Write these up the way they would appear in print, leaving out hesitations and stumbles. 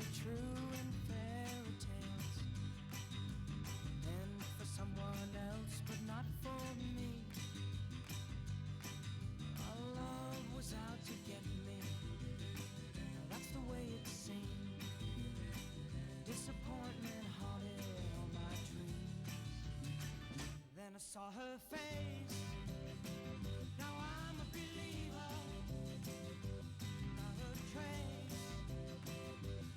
only true in fairy tales, and for someone else, but not for me. Our love was out to get me, that's the way it seemed. Disappointment haunted all my dreams. Then I saw her face. Now I'm a believer. Not a trace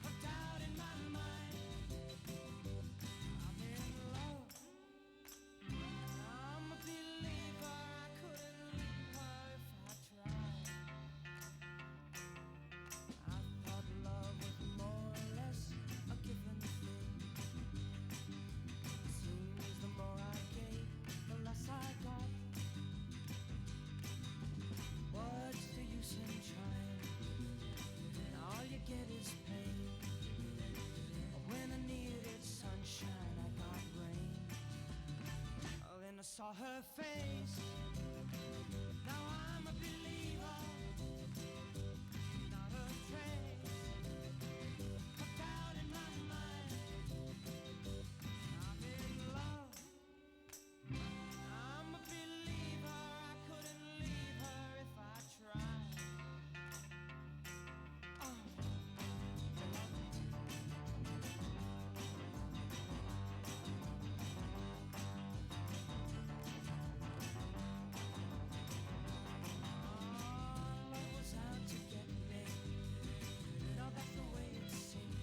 of doubt in my mind. I'm in love. I'm a believer. I couldn't leave her if I tried. I thought love was more or less a given thing. Seems the more I gave, the less I got. What's the use in trying? All you get is pain. When I needed sunshine, I got rain. Oh, then I saw her face. Now I'm a believer. Not a trace of doubt in my mind. I'm in love. I'm a believer. I couldn't leave her if I tried. Love was out to get me. Now that's the way it seemed.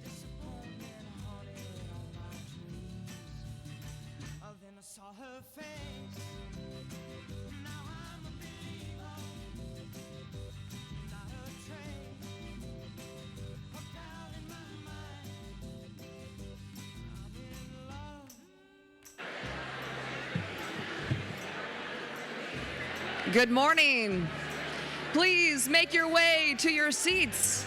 Disappointment haunted all my dreams. Oh, then I saw her face. Now I'm a believer. Not a trace of doubt in my mind. I'm in love. Good morning. Please make your way to your seats.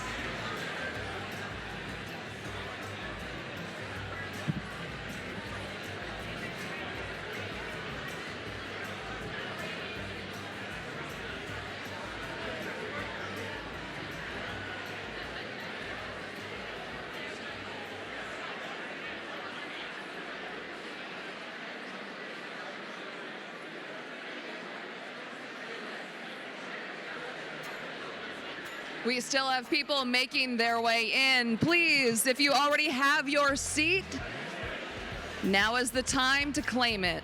We still have people making their way in. Please, if you already have your seat, now is the time to claim it.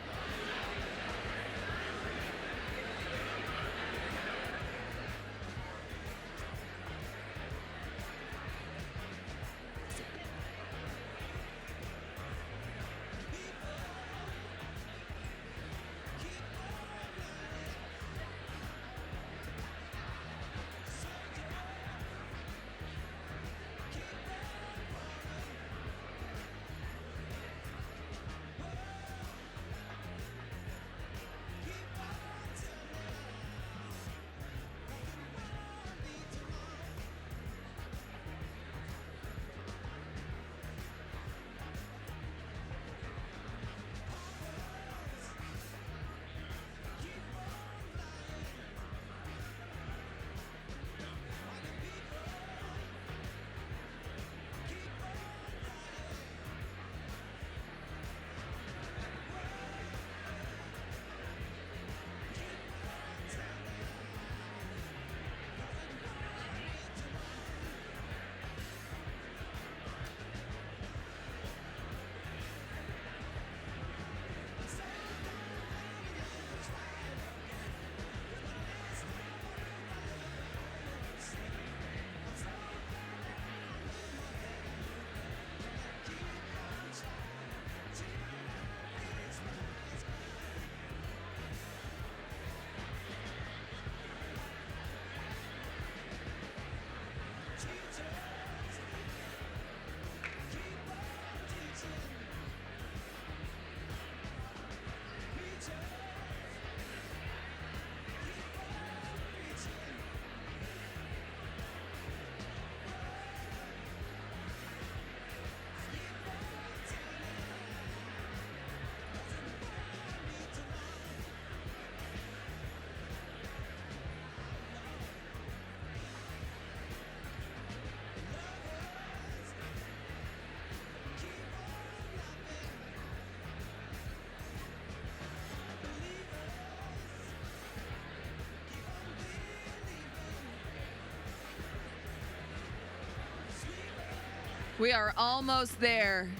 We are almost there.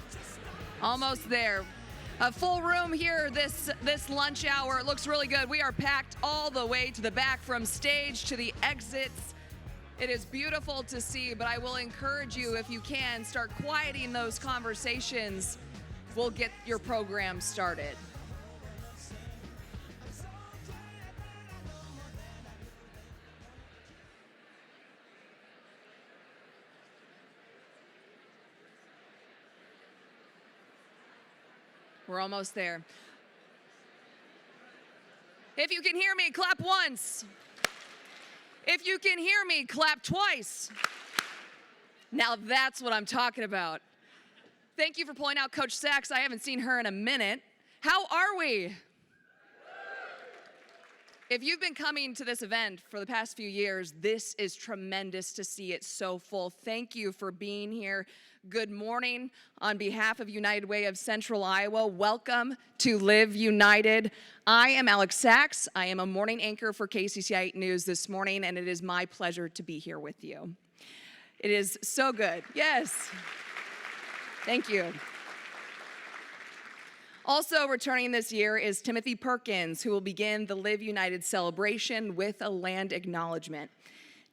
Almost there. A full room here this lunch hour. It looks really good. We are packed all the way to the back from stage to the exits. It is beautiful to see, but I will encourage you, if you can, start quieting those conversations. We'll get your program started. We're almost there. If you can hear me, clap once. If you can hear me, clap twice. Now that's what I'm talking about. Thank you for pulling out Coach Sachs. I haven't seen her in a minute. How are we? If you've been coming to this event for the past few years, this is tremendous to see it so full. Thank you for being here. Good morning. On behalf of United Way of Central Iowa, welcome to Live United. I am Alex Sachs. I am a morning anchor for KCCI 8 News this morning, and it is my pleasure to be here with you. It is so good. Yes. Thank you. Also returning this year is Timothy Perkins, who will begin the Live United celebration with a land acknowledgement.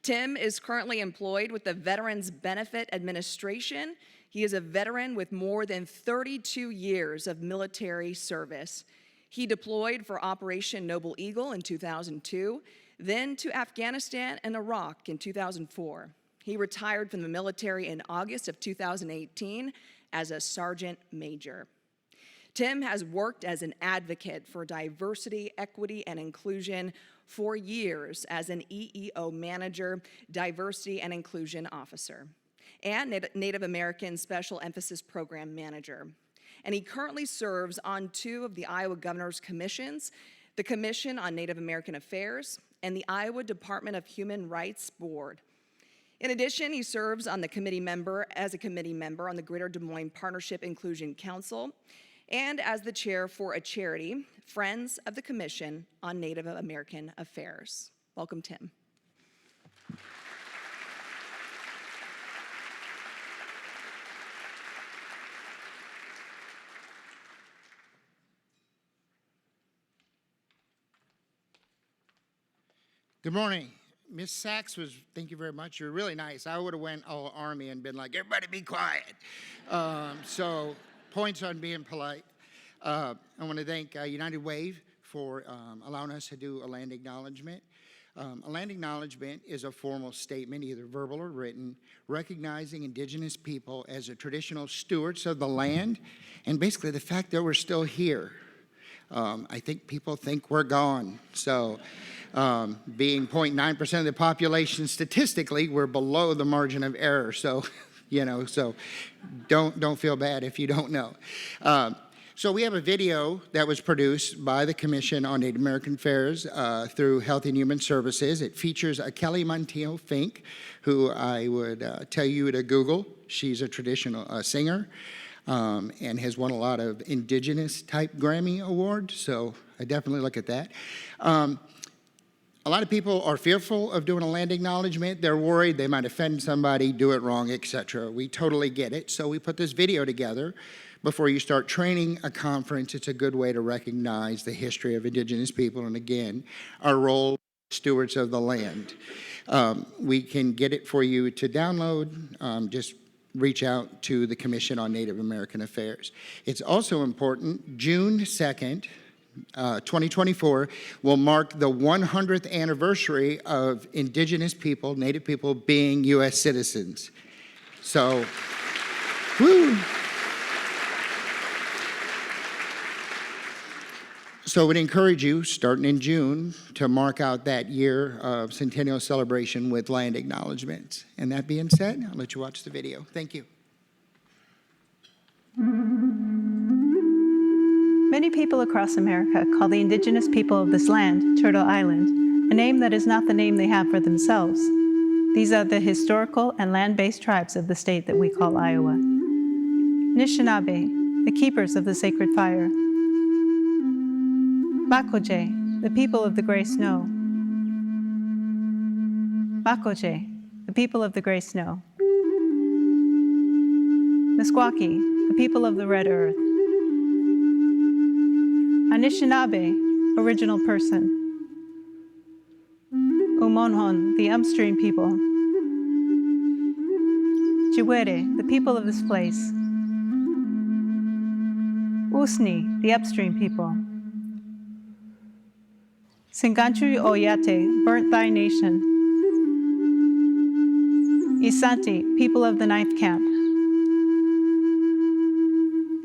Tim is currently employed with the Veterans Benefit Administration. He is a veteran with more than 32 years of military service. He deployed for Operation Noble Eagle in 2002, then to Afghanistan and Iraq in 2004. He retired from the military in August of 2018 as a sergeant major. Tim has worked as an advocate for diversity, equity, and inclusion for years as an EEO manager, diversity and inclusion officer, and Native American Special Emphasis Program manager. And he currently serves on 2 of the Iowa Governor's Commissions, the Commission on Native American Affairs and the Iowa Department of Human Rights Board. In addition, he serves on as a committee member on the Greater Des Moines Partnership Inclusion Council, and as the chair for a charity, Friends of the Commission on Native American Affairs. Welcome, Tim. Good morning. Ms. Sachs thank you very much. You're really nice. I would have went all Army and been like, everybody be quiet. So points on being polite. I want to thank United Way for allowing us to do a land acknowledgement. A land acknowledgement is a formal statement, either verbal or written, recognizing Indigenous people as the traditional stewards of the land, and basically the fact that we're still here. I think people think we're gone. So being 0.9% of the population, statistically, we're below the margin of error. So, so don't feel bad if you don't know. So we have a video that was produced by the Commission on Native American Affairs through Health and Human Services. It features a Kelly Montiel Fink, who I would tell you to Google. She's a traditional singer and has won a lot of Indigenous type Grammy awards. So I definitely look at that. A lot of people are fearful of doing a land acknowledgement. They're worried they might offend somebody, do it wrong, etc. We totally get it. So we put this video together. Before you start training a conference, it's a good way to recognize the history of Indigenous people and, again, our role as stewards of the land. We can get it for you to download. Just reach out to the Commission on Native American Affairs. It's also important, June 2nd, 2024 will mark the 100th anniversary of Indigenous people, Native people, being U.S. citizens. So, woo! So I would encourage you, starting in June, to mark out that year of centennial celebration with land acknowledgements. And that being said, I'll let you watch the video. Thank you. Many people across America call the indigenous people of this land Turtle Island, a name that is not the name they have for themselves. These are the historical and land-based tribes of the state that we call Iowa. Anishinaabe, the keepers of the sacred fire. Bakoje, the people of the gray snow. Bakoje, the people of the gray snow. Meskwaki, the people of the Red Earth. Anishinaabe, original person. Umonhon, the upstream people. Chiwere, the people of this place. Usni, the upstream people. Singanchu Oyate, burnt thy nation. Isanti, people of the ninth camp.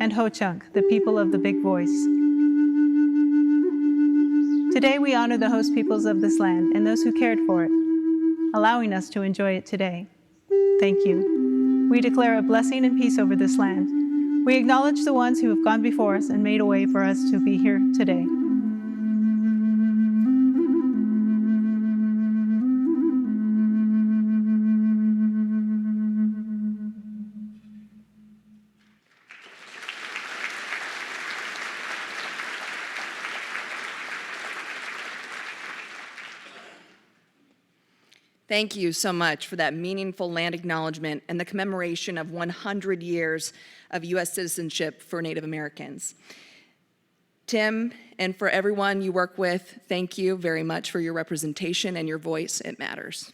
And Ho-Chunk, the people of the big voice. Today we honor the host peoples of this land and those who cared for it, allowing us to enjoy it today. Thank you. We declare a blessing and peace over this land. We acknowledge the ones who have gone before us and made a way for us to be here today. Thank you so much for that meaningful land acknowledgement and the commemoration of 100 years of U.S. citizenship for Native Americans. Tim, and for everyone you work with, thank you very much for your representation and your voice. It matters.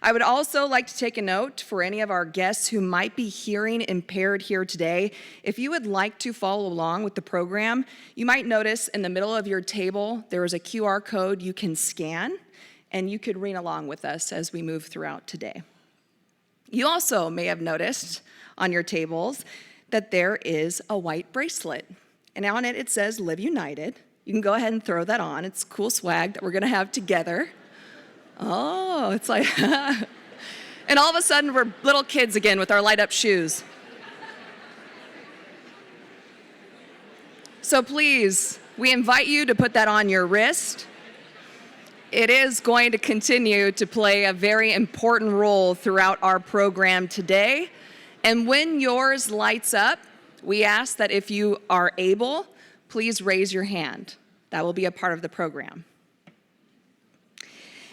I would also like to take a note for any of our guests who might be hearing impaired here today. If you would like to follow along with the program, you might notice in the middle of your table there is a QR code you can scan, and you could read along with us as we move throughout today. You also may have noticed on your tables that there is a white bracelet, and on it says Live United. You can go ahead and throw that on. It's cool swag that we're gonna have together. Oh, it's like, and all of a sudden we're little kids again with our light up shoes. So please, we invite you to put that on your wrist. It is going to continue to play a very important role throughout our program today. And when yours lights up, we ask that if you are able, please raise your hand. That will be a part of the program.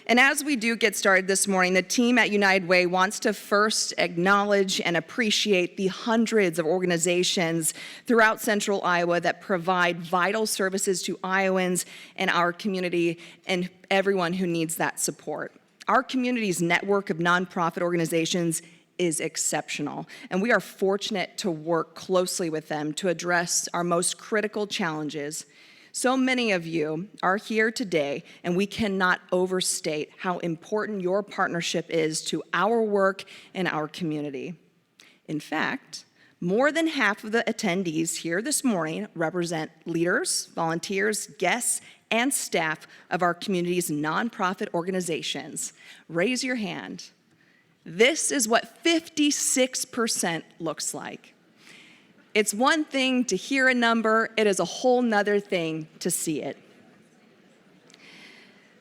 And as we do get started this morning, the team at United Way wants to first acknowledge and appreciate the hundreds of organizations throughout central Iowa that provide vital services to Iowans and our community and everyone who needs that support. Our community's network of nonprofit organizations is exceptional, and we are fortunate to work closely with them to address our most critical challenges. So many of you are here today, and we cannot overstate how important your partnership is to our work and our community. In fact, more than half of the attendees here this morning represent leaders, volunteers, guests, and staff of our community's nonprofit organizations. Raise your hand. This is what 56% looks like. It's one thing to hear a number, it is a whole nother thing to see it.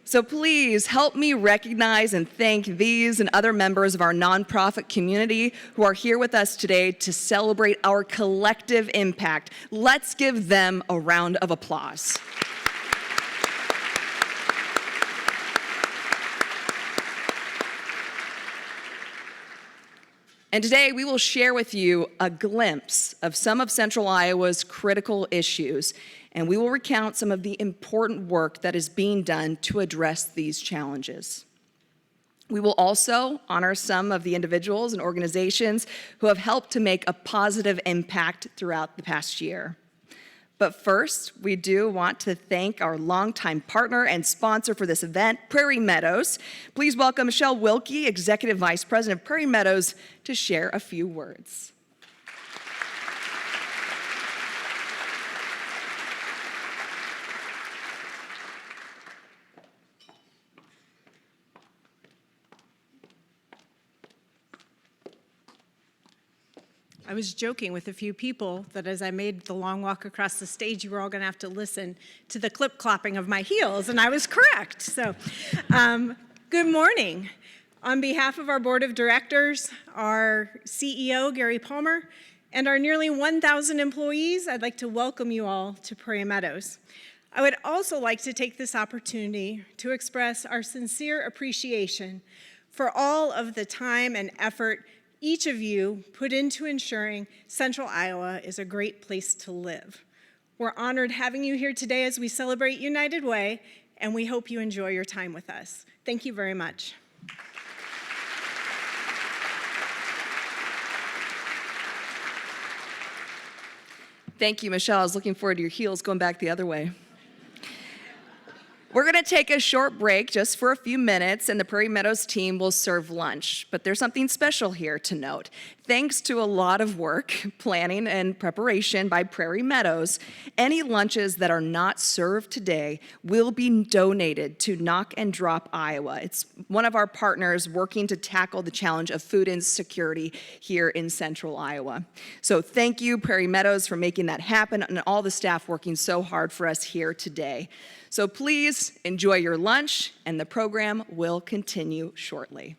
So please help me recognize and thank these and other members of our nonprofit community who are here with us today to celebrate our collective impact. Let's give them a round of applause. And today we will share with you a glimpse of some of Central Iowa's critical issues, and we will recount some of the important work that is being done to address these challenges. We will also honor some of the individuals and organizations who have helped to make a positive impact throughout the past year. But first, we do want to thank our longtime partner and sponsor for this event, Prairie Meadows. Please welcome Michelle Wilkie, Executive Vice President of Prairie Meadows, to share a few words. I was joking with a few people that as I made the long walk across the stage, you were all going to have to listen to the clip-clopping of my heels, and I was correct. So, good morning. On behalf of our board of directors, our CEO, Gary Palmer, and our nearly 1,000 employees, I'd like to welcome you all to Prairie Meadows. I would also like to take this opportunity to express our sincere appreciation for all of the time and effort each of you put into ensuring Central Iowa is a great place to live. We're honored having you here today as we celebrate United Way, and we hope you enjoy your time with us. Thank you very much. Thank you, Michelle. I was looking forward to your heels going back the other way. We're going to take a short break just for a few minutes, and the Prairie Meadows team will serve lunch. But there's something special here to note. Thanks to a lot of work, planning, and preparation by Prairie Meadows, any lunches that are not served today will be donated to Knock and Drop Iowa. It's one of our partners working to tackle the challenge of food insecurity here in Central Iowa. So thank you, Prairie Meadows, for making that happen, and all the staff working so hard for us here today. So please enjoy your lunch, and the program will continue shortly.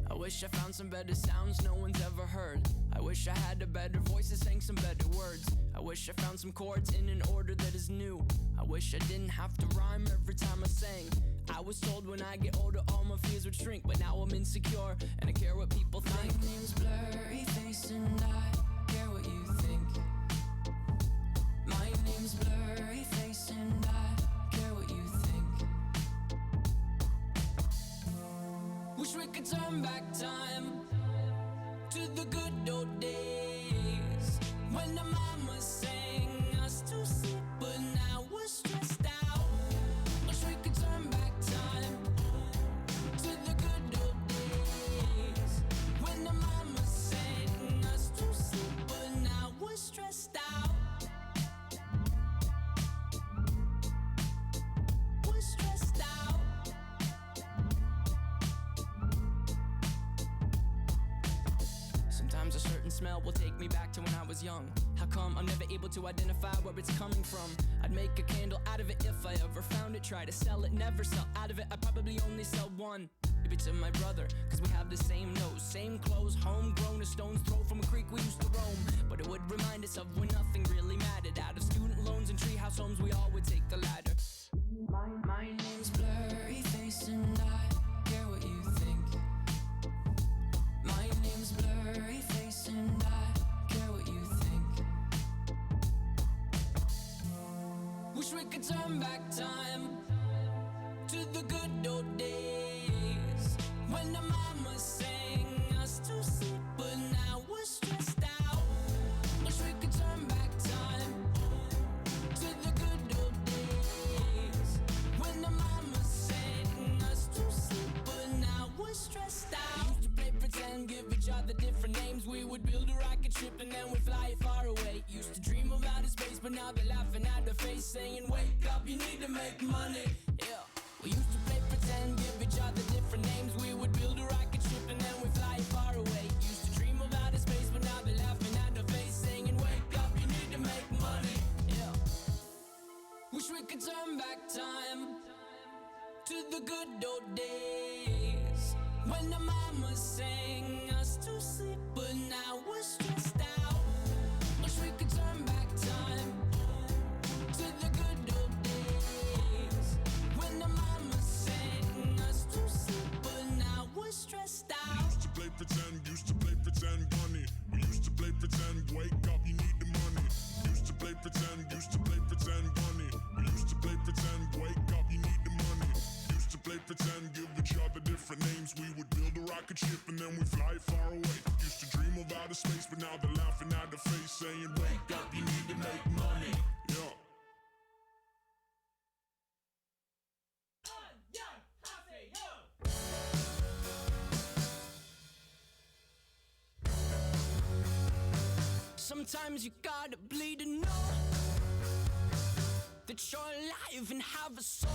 I wish I found some better sounds no one's ever heard. I wish I had a better voice that sang some better words. I wish I found some chords in an order that is new. I wish I didn't have to rhyme every time I sang. I was told when I get older all my fears would shrink, but now I'm insecure and I care what people think. My name's Blurry Face and I care what you think. My name's Blurry Face and I care what you think. Wish we could turn back time to the good old days when the mama sang us to sleep, but now we're stressed out. Wish we could turn back time to the good old days when the mama sang us to sleep, but now we're stressed out. We're stressed out. Sometimes a certain smell will take me back to when I was young. How come I'm never able to identify where it's coming from? I'd make a candle out of it if I ever found it. Try to sell it, never sell out of it. I'd probably only sell one. Maybe to my brother, cause we have the same nose, same clothes, homegrown, a stone's throw from a creek we used to roam. But it would remind us of when nothing really mattered. Out of student loans and treehouse homes, we all would take the ladder. My name's Blurry Face and I care what you think. My name's Blurry Face and I care what you think. Wish we could turn back time to the good old days when the mama sang us to sleep, but now we're stressed out. Wish we could turn back time to the good old days when the mama sang us to sleep, but now we're stressed out. Used to play pretend, give each other different names. We would build a rocket ship and then we'd fly it far away. Used to dream of outer space, but now they're laughing at the face, saying, wake up, you need to make money. Yeah. We used to play pretend, give each other different names. We would build a rocket ship and then we'd fly it far away. Used to dream of outer space, but now they're laughing at the face, saying, wake up, you need to make money. Yeah. Wish we could turn back time to the good old days when the mama sang us to sleep, but now we're stressed out. Wish we could turn back time to the good old days when the mama sang us to sleep, but now we're stressed out. Used to play pretend, bunny. We used to play pretend, wake up, you need the money. Used to play pretend, bunny. We used to play pretend, wake up, you need the money. Used to play pretend, give each other different names. We would build a rocket ship and then we fly it far away. Used to dream of outer space, but now they're laughing at the face, saying, wake up, you need to make money. Yeah. Sometimes you gotta bleed to know that you're alive and have a soul.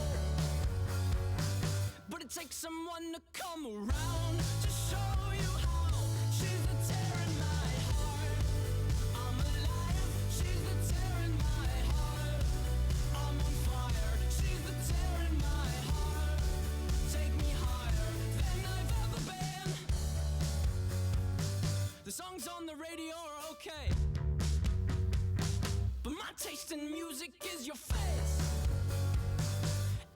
But it takes someone to come around to show you how. She's the My taste in music is your face,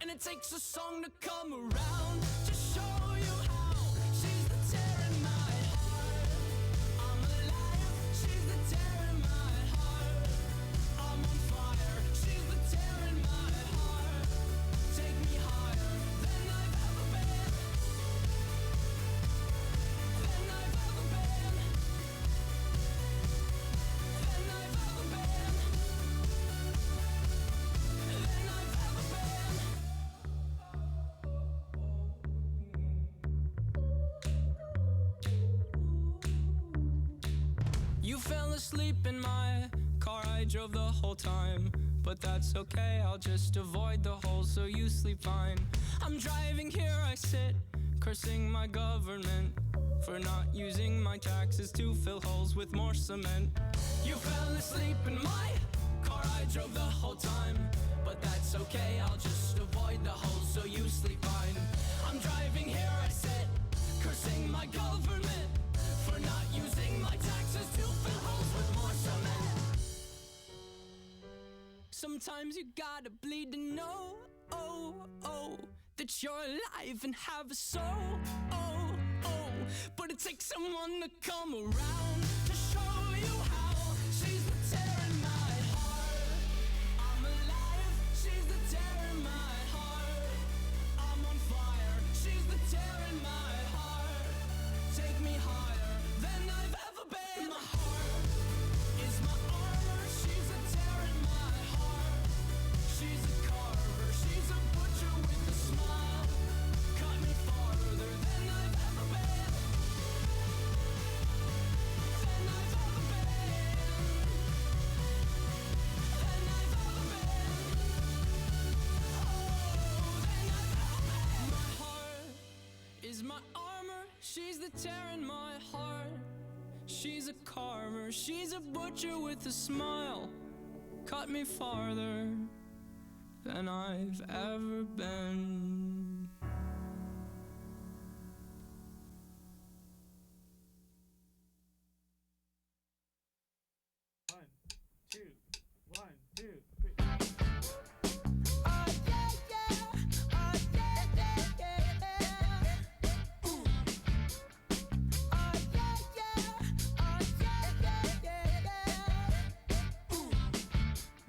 and it takes a song to come around to show you how. She's the tear in my heart. I'm alive. She's the tear in my heart. I'm on fire. She's the tear in my heart. Take me higher than I've ever been. Than I've ever been. Than I've ever been. Than I've ever been. You fell asleep in my car, I drove the whole time. But that's okay, I'll just avoid the holes so you sleep fine. I'm driving here, I sit, cursing my government for not using my taxes to fill holes with more cement. You fell asleep in my car, I drove the whole time. But that's okay, I'll just avoid the holes so you sleep fine. I'm driving here, I sit, cursing my government for not using my taxes to fill holes with more cement. Sometimes you gotta bleed to know, that you're alive and have a soul, but it takes someone to come around to show you how. She's the tear in my heart. I'm alive. She's the tear in my heart. I'm on fire. She's the tear in my heart. Take me higher than I've ever been. My heart is my armor. She's a tear in my heart. She's a carver. She's a butcher with a smile. Cut me farther than I've ever been. Than I've ever been. Than I've ever been. Oh, than I've ever been. My heart is my armor. She's the tear in my heart. She's a carver. She's a butcher with a smile. Cut me farther than I've ever been. One, two, 3. Oh yeah, yeah. Oh yeah, yeah, yeah. Ooh. Oh yeah, yeah. Oh yeah, yeah, yeah. Ooh.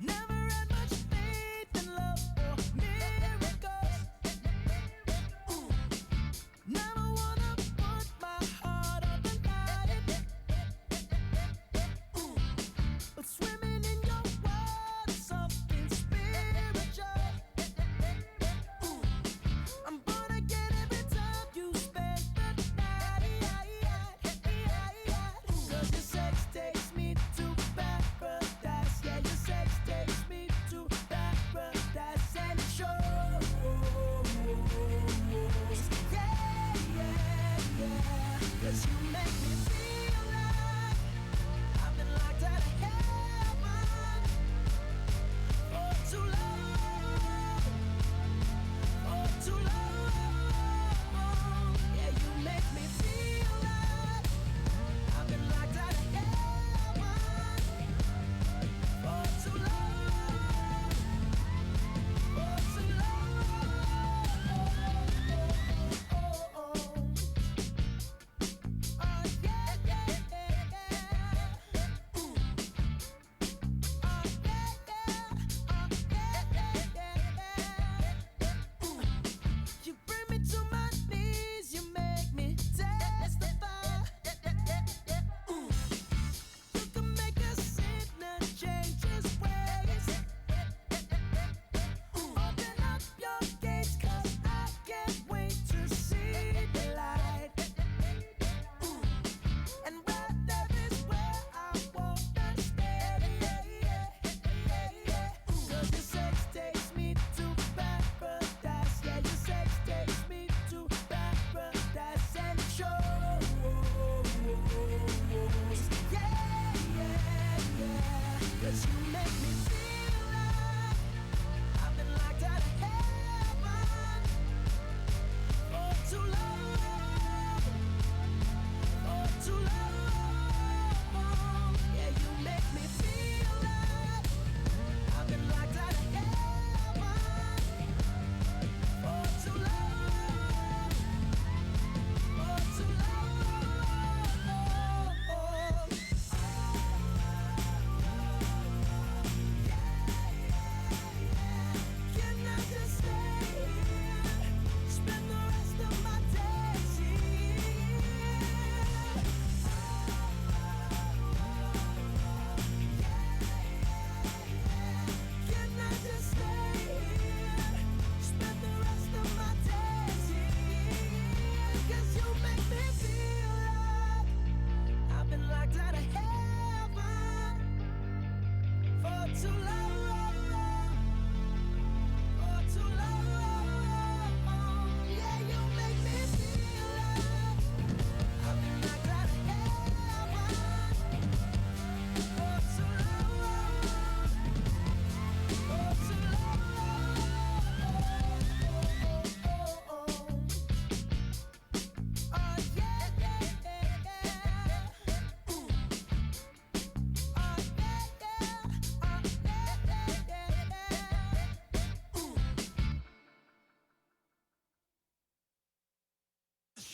Never had much faith in love or miracles.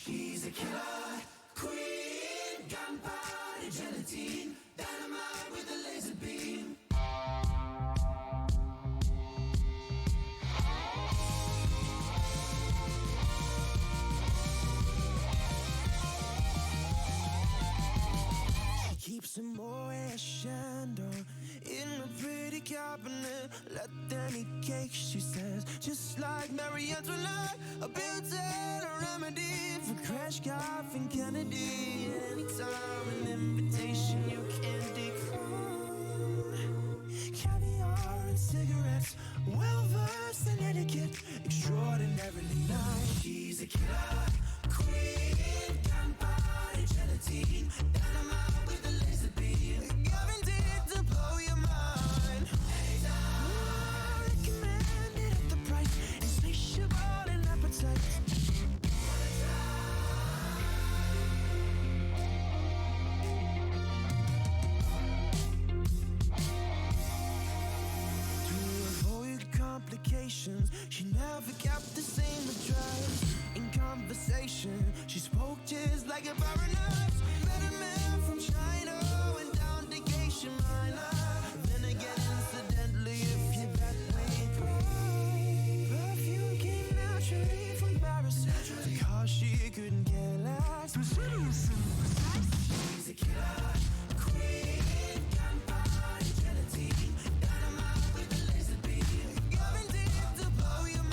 She's a killer queen, gunpowder gelatine, dynamite with a laser beam. She keeps a Moet Chandon in a pretty cabinet. Let them eat cake, she says, just like Marie Antoinette. A built-in remedy for crash cough and Kennedy. Anytime an invitation you can decline. Caviar and cigarettes, well-versed in etiquette, extraordinarily nice. She's a killer queen, gunpowder gelatine, dynamite with a laser beam, guaranteed to blow your mind. I recommend it at the price, insatiable in appetite. To avoid complications, she never kept the same address. In conversation, she spoke just like a baroness. Met a man from China, went down to Geisha Minor. Then again, incidentally, if you're that way inclined, perfume came naturally from Paris. Because she couldn't care less. She's a killer queen, gunpowder gelatine, dynamite with a laser beam, guaranteed to blow your mind.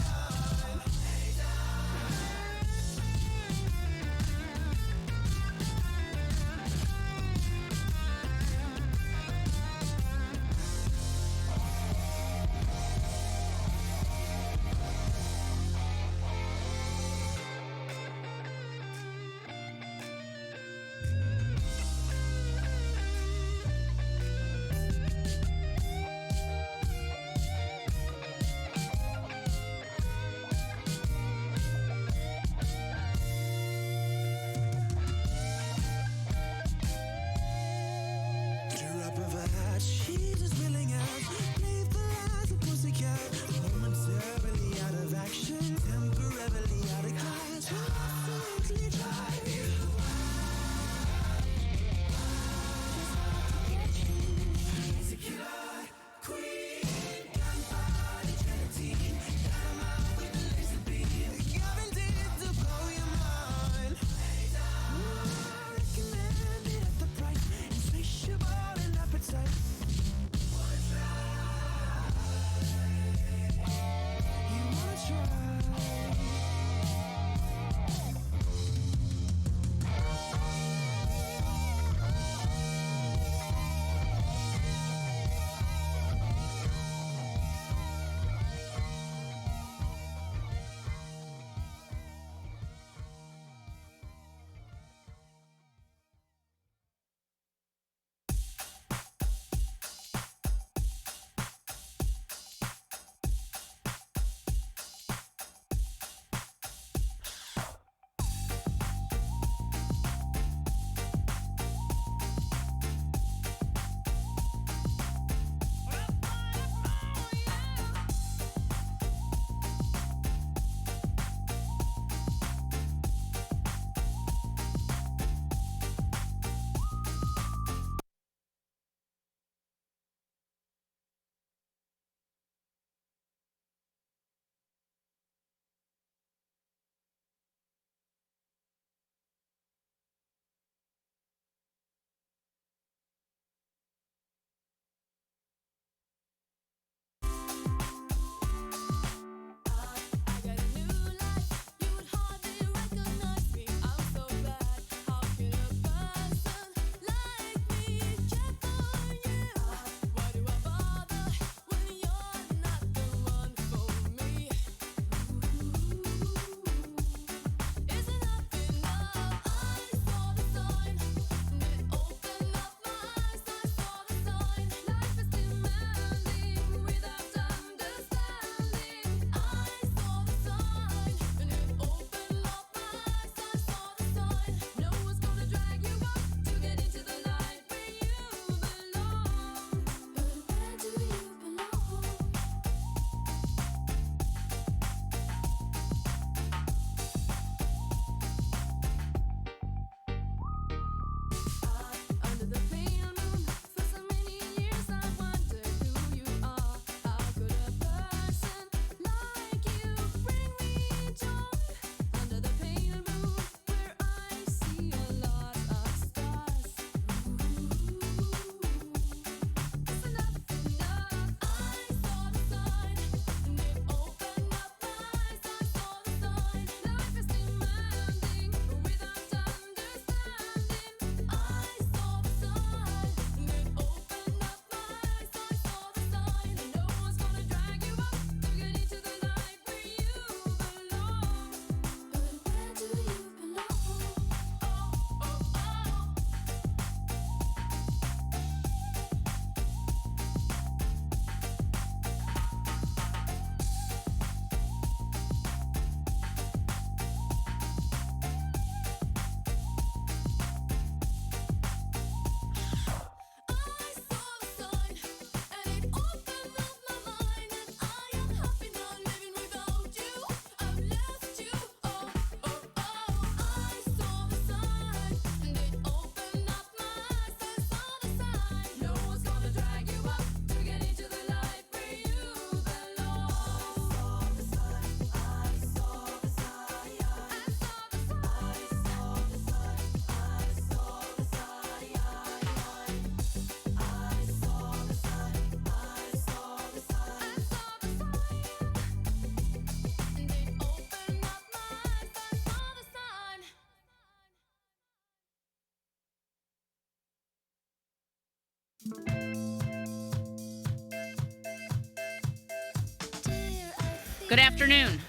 Good afternoon.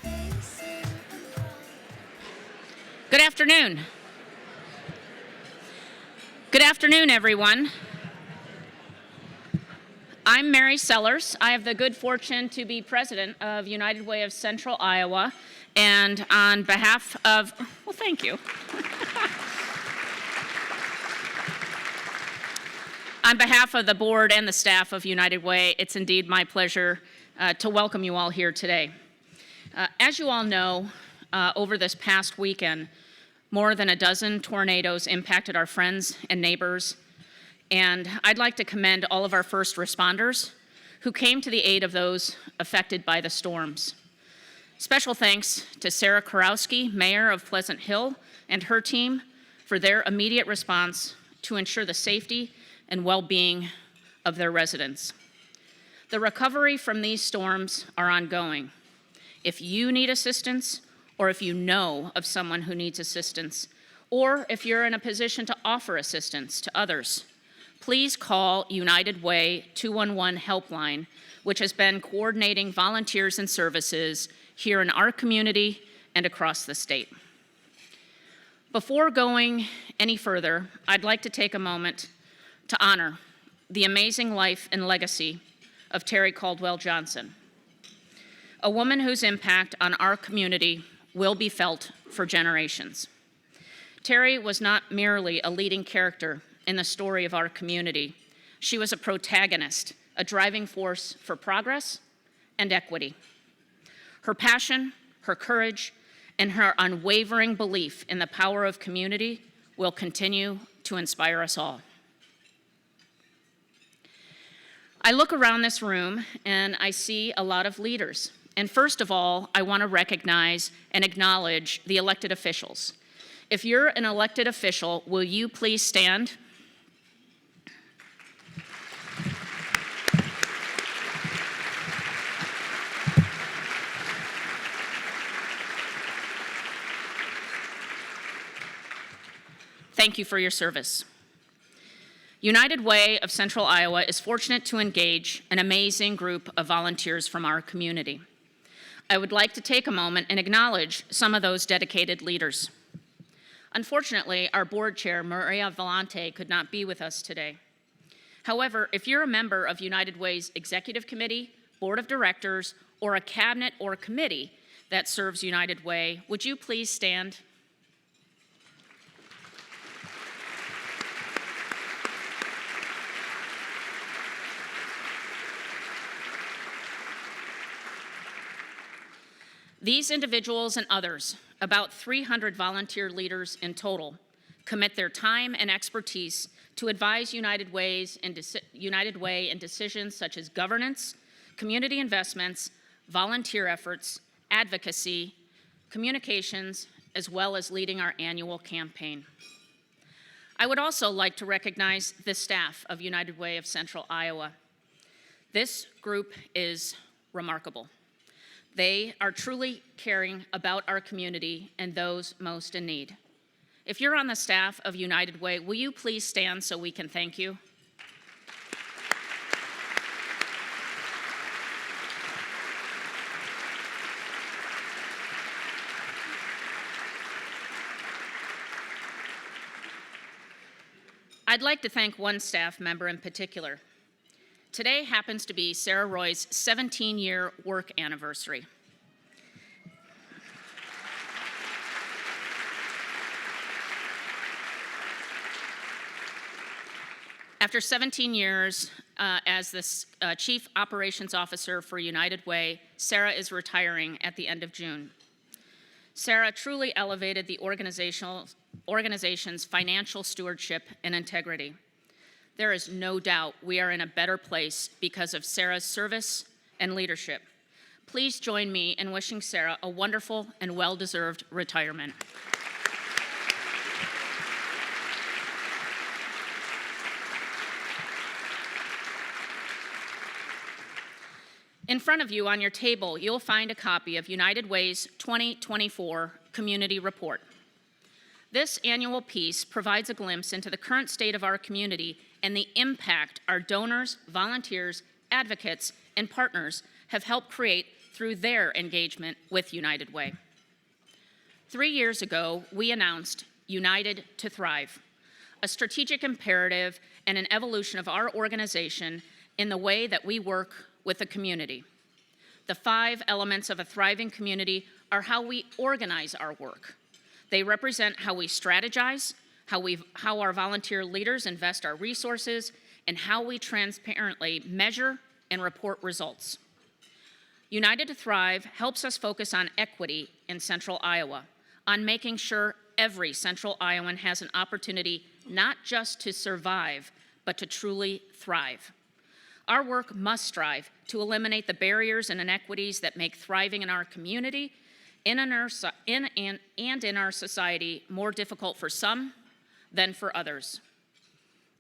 Good afternoon. Good afternoon, everyone. I'm Mary Sellers. I have the good fortune to be president of United Way of Central Iowa, and on behalf of, well, thank you. On behalf of the board and the staff of United Way, it's indeed my pleasure to welcome you all here today. As you all know, over this past weekend, more than a dozen tornadoes impacted our friends and neighbors, and I'd like to commend all of our first responders who came to the aid of those affected by the storms. Special thanks to Sarah Kurowski, Mayor of Pleasant Hill, and her team for their immediate response to ensure the safety and well-being of their residents. The recovery from these storms are ongoing. If you need assistance, or if you know of someone who needs assistance, or if you're in a position to offer assistance to others, please call United Way 211 helpline, which has been coordinating volunteers and services here in our community and across the state. Before going any further, I'd like to take a moment to honor the amazing life and legacy of Terry Caldwell Johnson, a woman whose impact on our community will be felt for generations. Terry was not merely a leading character in the story of our community. She was a protagonist, a driving force for progress and equity. Her passion, her courage, and her unwavering belief in the power of community will continue to inspire us all. I look around this room and I see a lot of leaders. And first of all, I want to recognize and acknowledge the elected officials. If you're an elected official, will you please stand? Thank you for your service. United Way of Central Iowa is fortunate to engage an amazing group of volunteers from our community. I would like to take a moment and acknowledge some of those dedicated leaders. Unfortunately, our board chair, Maria Vellante, could not be with us today. However, if you're a member of United Way's executive committee, board of directors, or a cabinet or committee that serves United Way, would you please stand? These individuals and others, about 300 volunteer leaders in total, commit their time and expertise to advise United Way in decisions such as governance, community investments, volunteer efforts, advocacy, communications, as well as leading our annual campaign. I would also like to recognize the staff of United Way of Central Iowa. This group is remarkable. They are truly caring about our community and those most in need. If you're on the staff of United Way, will you please stand so we can thank you? I'd like to thank one staff member in particular. Today happens to be Sarah Roy's 17-year work anniversary. After 17 years as the Chief Operations Officer for United Way, Sarah is retiring at the end of June. Sarah truly elevated the organization's financial stewardship and integrity. There is no doubt we are in a better place because of Sarah's service and leadership. Please join me in wishing Sarah a wonderful and well-deserved retirement. In front of you on your table, you'll find a copy of United Way's 2024 Community Report. This annual piece provides a glimpse into the current state of our community and the impact our donors, volunteers, advocates, and partners have helped create through their engagement with United Way. 3 years ago, we announced United to Thrive, a strategic imperative and an evolution of our organization in the way that we work with the community. The 5 elements of a thriving community are how we organize our work. They represent how we strategize, how our volunteer leaders invest our resources, and how we transparently measure and report results. United to Thrive helps us focus on equity in Central Iowa, on making sure every Central Iowan has an opportunity not just to survive, but to truly thrive. Our work must strive to eliminate the barriers and inequities that make thriving in our community and in our society more difficult for some than for others.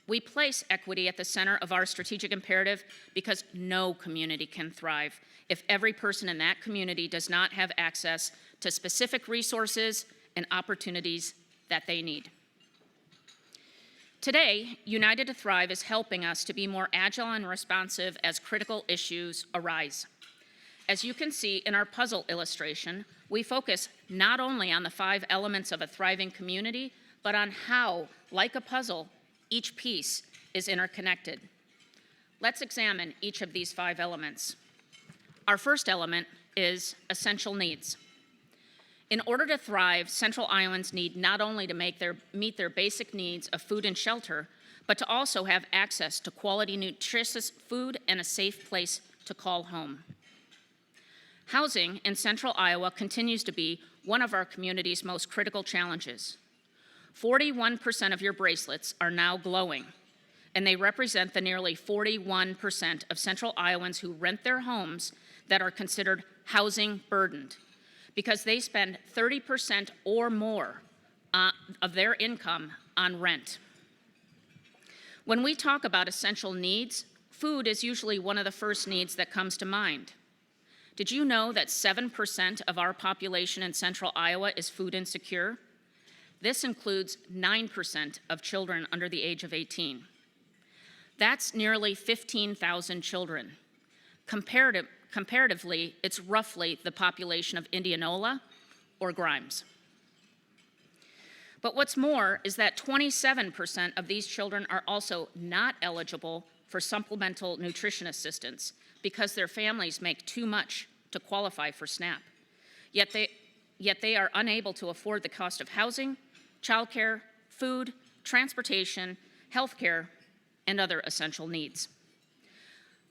We place equity at the center of our strategic imperative because no community can thrive if every person in that community does not have access to specific resources and opportunities that they need. Today, United to Thrive is helping us to be more agile and responsive as critical issues arise. As you can see in our puzzle illustration, we focus not only on the 5 elements of a thriving community, but on how, like a puzzle, each piece is interconnected. Let's examine each of these 5 elements. Our first element is essential needs. In order to thrive, Central Iowans need not only to meet their basic needs of food and shelter, but to also have access to quality, nutritious food and a safe place to call home. Housing in Central Iowa continues to be one of our community's most critical challenges. 41% of your bracelets are now glowing, and they represent the nearly 41% of Central Iowans who rent their homes that are considered housing burdened, because they spend 30% or more of their income on rent. When we talk about essential needs, food is usually one of the first needs that comes to mind. Did you know that 7% of our population in Central Iowa is food insecure? This includes 9% of children under the age of 18. That's nearly 15,000 children. Comparatively, it's roughly the population of Indianola or Grimes. But what's more is that 27% of these children are also not eligible for supplemental nutrition assistance because their families make too much to qualify for SNAP. Yet they are unable to afford the cost of housing, childcare, food, transportation, healthcare, and other essential needs.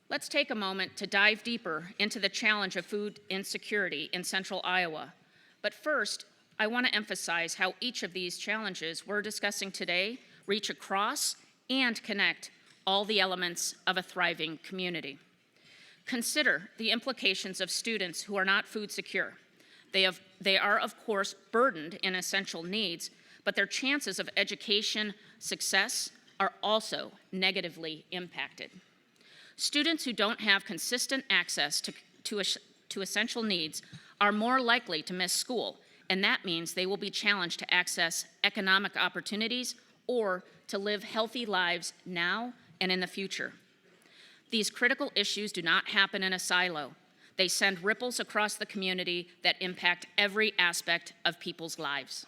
Let's take a moment to dive deeper into the challenge of food insecurity in Central Iowa. But first, I want to emphasize how each of these challenges we're discussing today reach across and connect all the elements of a thriving community. Consider the implications of students who are not food secure. They are, of course, burdened in essential needs, but their chances of education success are also negatively impacted. Students who don't have consistent access to essential needs are more likely to miss school, and that means they will be challenged to access economic opportunities or to live healthy lives now and in the future. These critical issues do not happen in a silo. They send ripples across the community that impact every aspect of people's lives.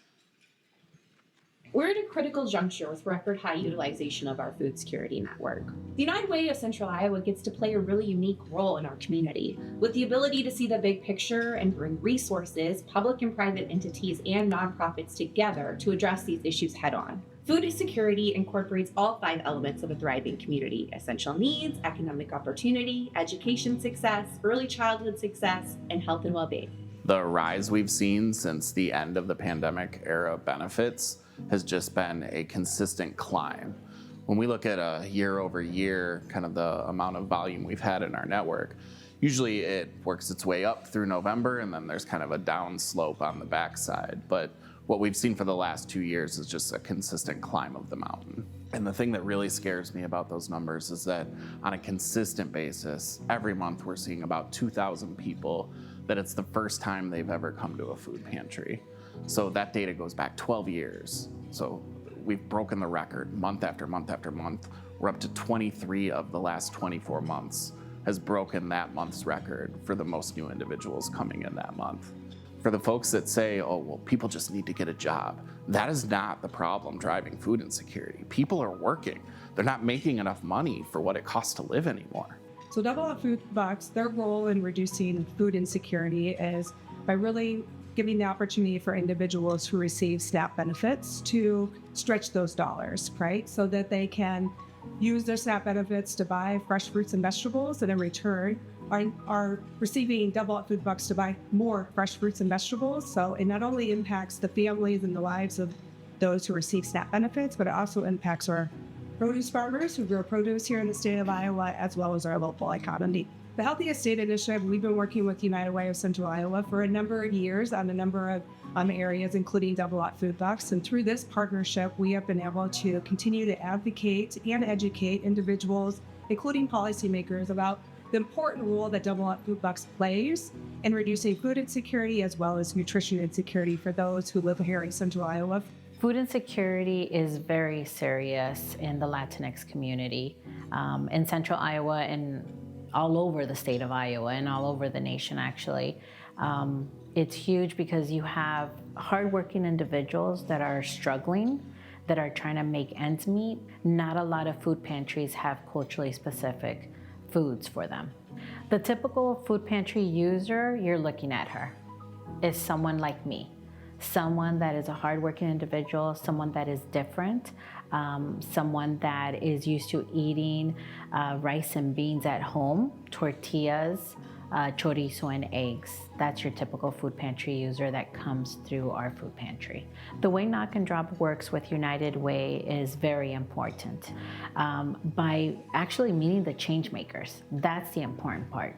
We're at a critical juncture with record high utilization of our food security network. The United Way of Central Iowa gets to play a really unique role in our community, with the ability to see the big picture and bring resources, public and private entities, and nonprofits together to address these issues head on. Food security incorporates all 5 elements of a thriving community: essential needs, economic opportunity, education success, early childhood success, and health and well-being. The rise we've seen since the end of the pandemic era benefits has just been a consistent climb. When we look at a year over year, kind of the amount of volume we've had in our network, usually it works its way up through November and then there's kind of a down slope on the backside. But what we've seen for the last 2 years is just a consistent climb of the mountain. And the thing that really scares me about those numbers is that on a consistent basis, every month we're seeing about 2,000 people that it's the first time they've ever come to a food pantry. So that data goes back 12 years. So we've broken the record month after month after month. We're up to 23 of the last 24 months has broken that month's record for the most new individuals coming in that month. For the folks that say, oh, well, people just need to get a job, that is not the problem driving food insecurity. People are working. They're not making enough money for what it costs to live anymore. So Double Up Food Bucks, their role in reducing food insecurity is by really giving the opportunity for individuals who receive SNAP benefits to stretch those dollars, right? So that they can use their SNAP benefits to buy fresh fruits and vegetables, and in return are receiving Double Up Food Bucks to buy more fresh fruits and vegetables. So it not only impacts the families and the lives of those who receive SNAP benefits, but it also impacts our produce farmers who grow produce here in the state of Iowa, as well as our local economy. The Healthiest State Initiative, we've been working with United Way of Central Iowa for a number of years on a number of areas, including Double Up Food Bucks. And through this partnership, we have been able to continue to advocate and educate individuals, including policymakers, about the important role that Double Up Food Bucks plays in reducing food insecurity as well as nutrition insecurity for those who live here in Central Iowa. Food insecurity is very serious in the Latinx community in Central Iowa and all over the state of Iowa and all over the nation, actually. It's huge because you have hardworking individuals that are struggling, that are trying to make ends meet. Not a lot of food pantries have culturally specific foods for them. The typical food pantry user, you're looking at her, is someone like me. Someone that is a hardworking individual, someone that is different, someone that is used to eating rice and beans at home, tortillas, chorizo and eggs. That's your typical food pantry user that comes through our food pantry. The way Knock and Drop works with United Way is very important by actually meeting the change makers. That's the important part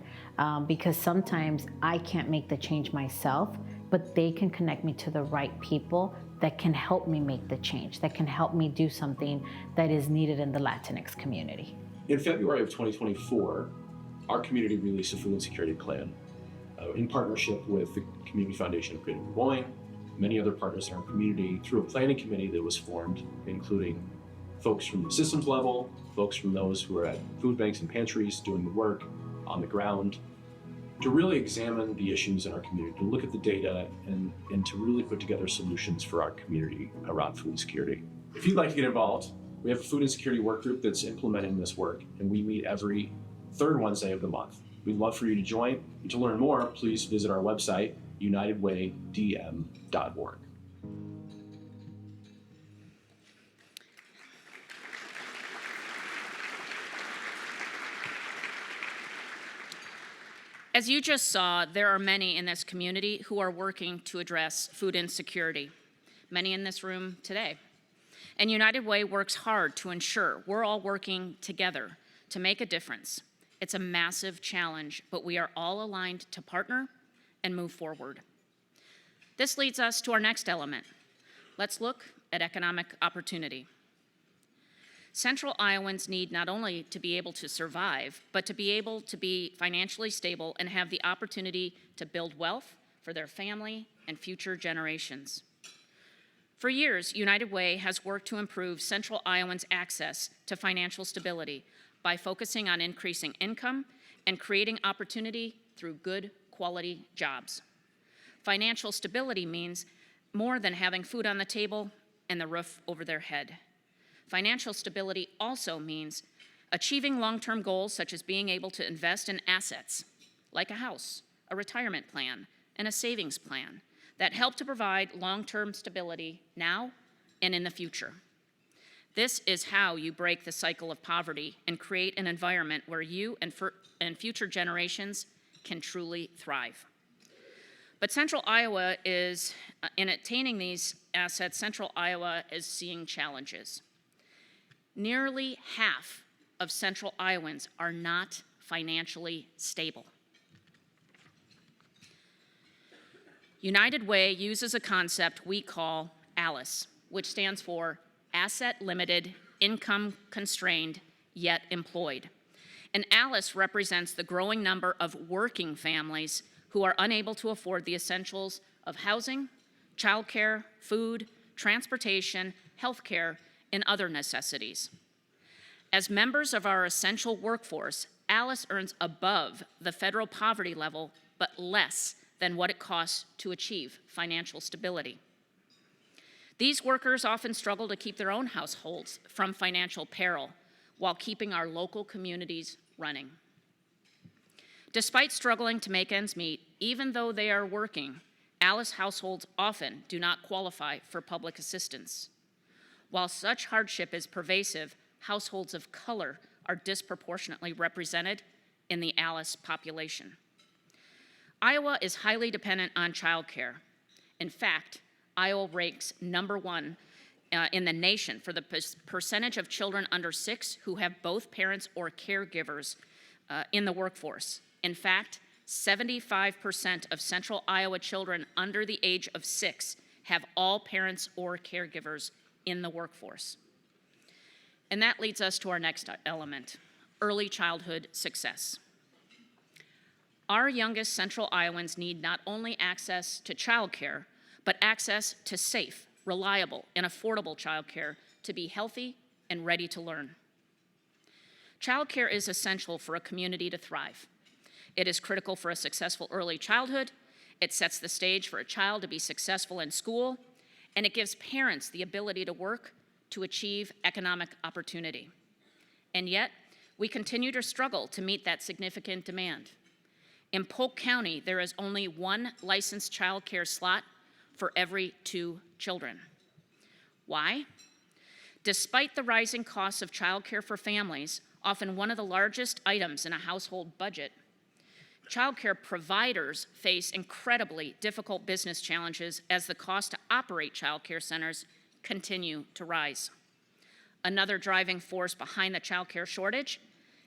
because sometimes I can't make the change myself, but they can connect me to the right people that can help me make the change, that can help me do something that is needed in the Latinx community. In February of 2024, our community released a food insecurity plan in partnership with the Community Foundation of Greater Des Moines, many other partners in our community, through a planning committee that was formed, including folks from the systems level, folks from those who are at food banks and pantries doing the work on the ground, to really examine the issues in our community, to look at the data and to really put together solutions for our community around food insecurity. If you'd like to get involved, we have a food insecurity work group that's implementing this work, and we meet every third Wednesday of the month. We'd love for you to join. To learn more, please visit our website, unitedwaydm.org. As you just saw, there are many in this community who are working to address food insecurity, many in this room today. And United Way works hard to ensure we're all working together to make a difference. It's a massive challenge, but we are all aligned to partner and move forward. This leads us to our next element. Let's look at economic opportunity. Central Iowans need not only to be able to survive, but to be able to be financially stable and have the opportunity to build wealth for their family and future generations. For years, United Way has worked to improve Central Iowans' access to financial stability by focusing on increasing income and creating opportunity through good quality jobs. Financial stability means more than having food on the table and the roof over their head. Financial stability also means achieving long-term goals such as being able to invest in assets like a house, a retirement plan, and a savings plan that help to provide long-term stability now and in the future. This is how you break the cycle of poverty and create an environment where you and future generations can truly thrive. But Central Iowa is, in attaining these assets, Central Iowa is seeing challenges. Nearly half of Central Iowans are not financially stable. United Way uses a concept we call ALICE, which stands for Asset Limited, Income Constrained, Yet Employed. And ALICE represents the growing number of working families who are unable to afford the essentials of housing, childcare, food, transportation, healthcare, and other necessities. As members of our essential workforce, Alice earns above the federal poverty level, but less than what it costs to achieve financial stability. These workers often struggle to keep their own households from financial peril while keeping our local communities running. Despite struggling to make ends meet, even though they are working, Alice households often do not qualify for public assistance. While such hardship is pervasive, households of color are disproportionately represented in the Alice population. Iowa is highly dependent on childcare. In fact, Iowa ranks #1 in the nation for the percentage of children under 6 who have both parents or caregivers in the workforce. In fact, 75% of central Iowa children under the age of 6 have all parents or caregivers in the workforce. And that leads us to our next element, early childhood success. Our youngest central Iowans need not only access to childcare, but access to safe, reliable, and affordable childcare to be healthy and ready to learn. Childcare is essential for a community to thrive. It is critical for a successful early childhood. It sets the stage for a child to be successful in school, and it gives parents the ability to work to achieve economic opportunity. And yet, we continue to struggle to meet that significant demand. In Polk County, there is only 1 licensed child care slot for every 2 children. Why? Despite the rising costs of child care for families, often one of the largest items in a household budget, child care providers face incredibly difficult business challenges as the cost to operate child care centers continue to rise. Another driving force behind the child care shortage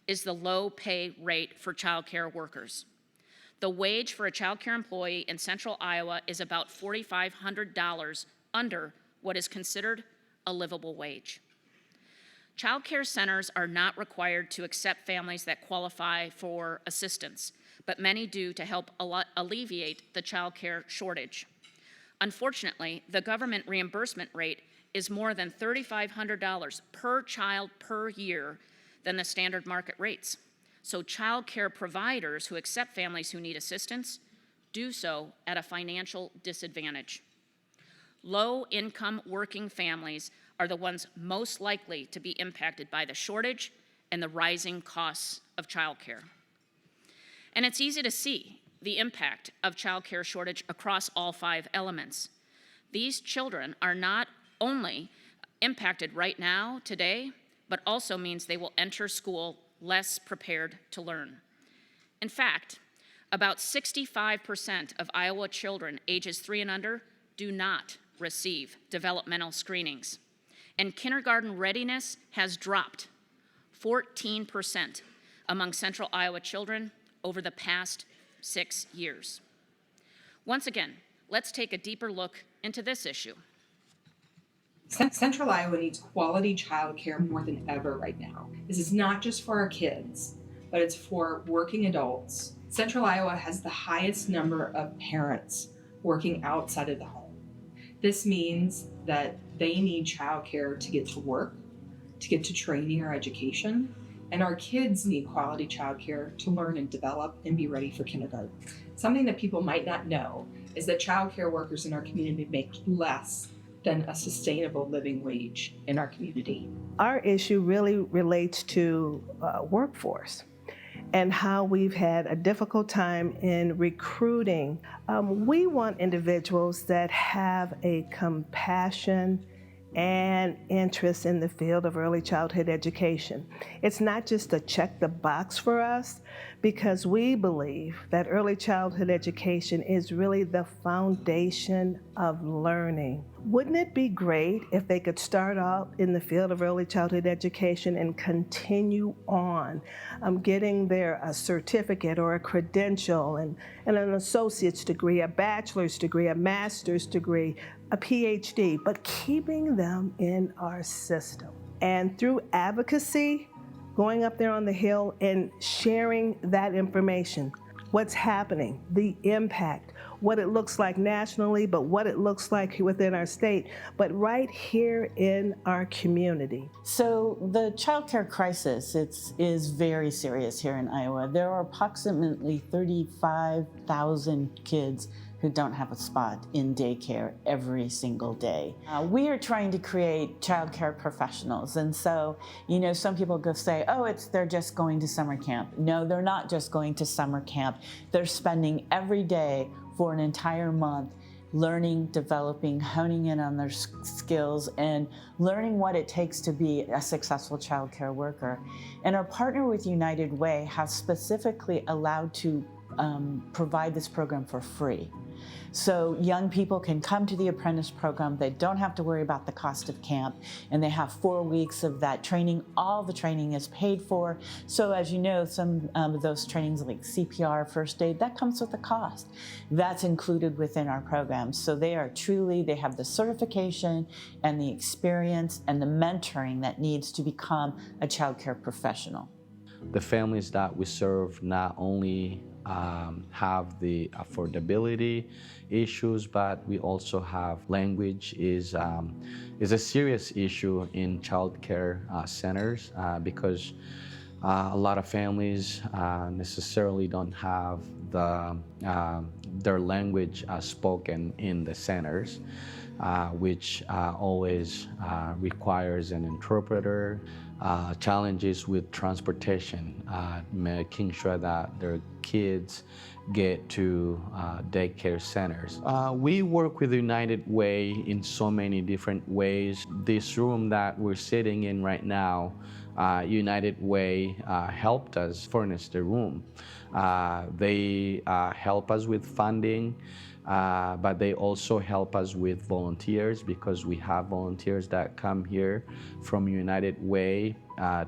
is the low pay rate for child care workers. The wage for a child care employee in central Iowa is about $4,500 under what is considered a livable wage. Child care centers are not required to accept families that qualify for assistance, but many do to help alleviate the child care shortage. Unfortunately, the government reimbursement rate is more than $3,500 per child per year than the standard market rates. So child care providers who accept families who need assistance do so at a financial disadvantage. Low-income working families are the ones most likely to be impacted by the shortage and the rising costs of child care. And it's easy to see the impact of child care shortage across all 5 elements. These children are not only impacted right now, today, but also means they will enter school less prepared to learn. In fact, about 65% of Iowa children ages 3 and under do not receive developmental screenings. And kindergarten readiness has dropped 14% among central Iowa children over the past 6 years. Once again, let's take a deeper look into this issue. Central Iowa needs quality childcare more than ever right now. This is not just for our kids, but it's for working adults. Central Iowa has the highest number of parents working outside of the home. This means that they need childcare to get to work, to get to training or education, and our kids need quality childcare to learn and develop and be ready for kindergarten. Something that people might not know is that childcare workers in our community make less than a sustainable living wage in our community. Our issue really relates to workforce and how we've had a difficult time in recruiting. We want individuals that have a compassion and interest in the field of early childhood education. It's not just a check the box for us, because we believe that early childhood education is really the foundation of learning. Wouldn't it be great if they could start out in the field of early childhood education and continue on getting their certificate or a credential and an associate's degree, a bachelor's degree, a master's degree, a PhD, but keeping them in our system. And through advocacy, going up there on the Hill and sharing that information, what's happening, the impact, what it looks like nationally, but what it looks like within our state, but right here in our community. So the childcare crisis is very serious here in Iowa. There are approximately 35,000 kids who don't have a spot in daycare every single day. We are trying to create childcare professionals, and so, you know, some people go say, oh, they're just going to summer camp. No, they're not just going to summer camp. They're spending every day for an entire month learning, developing, honing in on their skills, and learning what it takes to be a successful childcare worker. And our partner with United Way has specifically allowed to provide this program for free. So young people can come to the apprentice program. They don't have to worry about the cost of camp, and they have 4 weeks of that training. All the training is paid for. So as you know, some of those trainings like CPR, first aid, that comes with a cost. That's included within our program. So they have the certification and the experience and the mentoring that needs to become a childcare professional. The families that we serve not only have the affordability issues, but we also have language is a serious issue in childcare centers because a lot of families necessarily don't have their language spoken in the centers, which always requires an interpreter. Challenges with transportation, making sure that their kids get to daycare centers. We work with United Way in so many different ways. This room that we're sitting in right now, United Way helped us furnish the room. They help us with funding, but they also help us with volunteers because we have volunteers that come here from United Way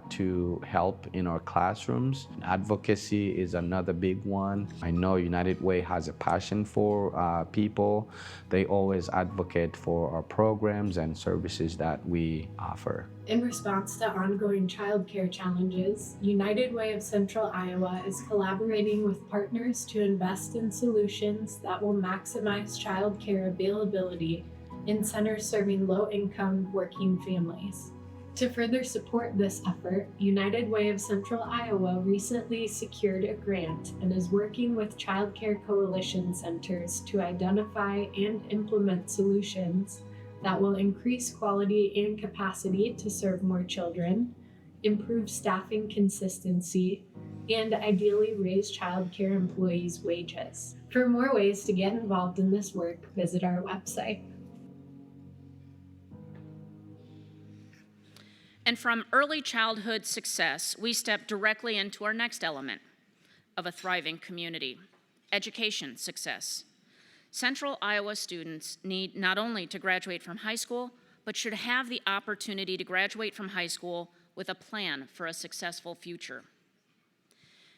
to help in our classrooms. Advocacy is another big one. I know United Way has a passion for people. They always advocate for our programs and services that we offer. In response to ongoing childcare challenges, United Way of Central Iowa is collaborating with partners to invest in solutions that will maximize childcare availability in centers serving low-income working families. To further support this effort, United Way of Central Iowa recently secured a grant and is working with childcare coalition centers to identify and implement solutions that will increase quality and capacity to serve more children, improve staffing consistency, and ideally raise childcare employees' wages. For more ways to get involved in this work, visit our website. And from early childhood success, we step directly into our next element of a thriving community, education success. Central Iowa students need not only to graduate from high school, but should have the opportunity to graduate from high school with a plan for a successful future.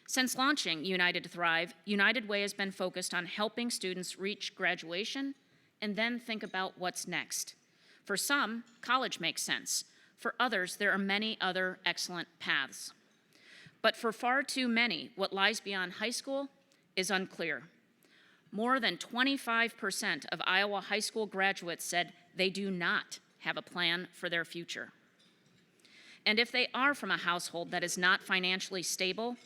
Since launching United to Thrive, United Way has been focused on helping students reach graduation and then think about what's next. For some, college makes sense. For others, there are many other excellent paths. But for far too many, what lies beyond high school is unclear. More than 25% of Iowa high school graduates said they do not have a plan for their future. And if they are from a household that is not financially stable,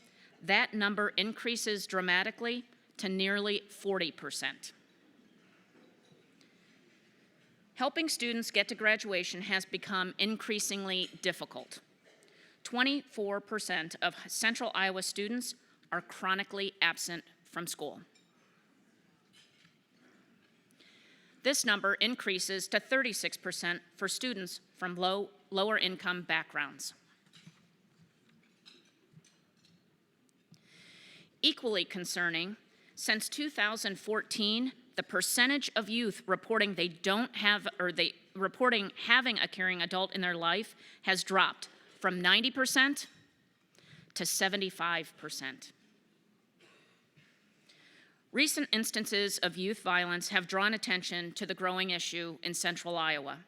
that number increases dramatically to nearly 40%. Helping students get to graduation has become increasingly difficult. 24% of Central Iowa students are chronically absent from school. This number increases to 36% for students from lower income backgrounds. Equally concerning, since 2014, the percentage of youth reporting they don't have, or reporting having a caring adult in their life has dropped from 90% to 75%. Recent instances of youth violence have drawn attention to the growing issue in Central Iowa.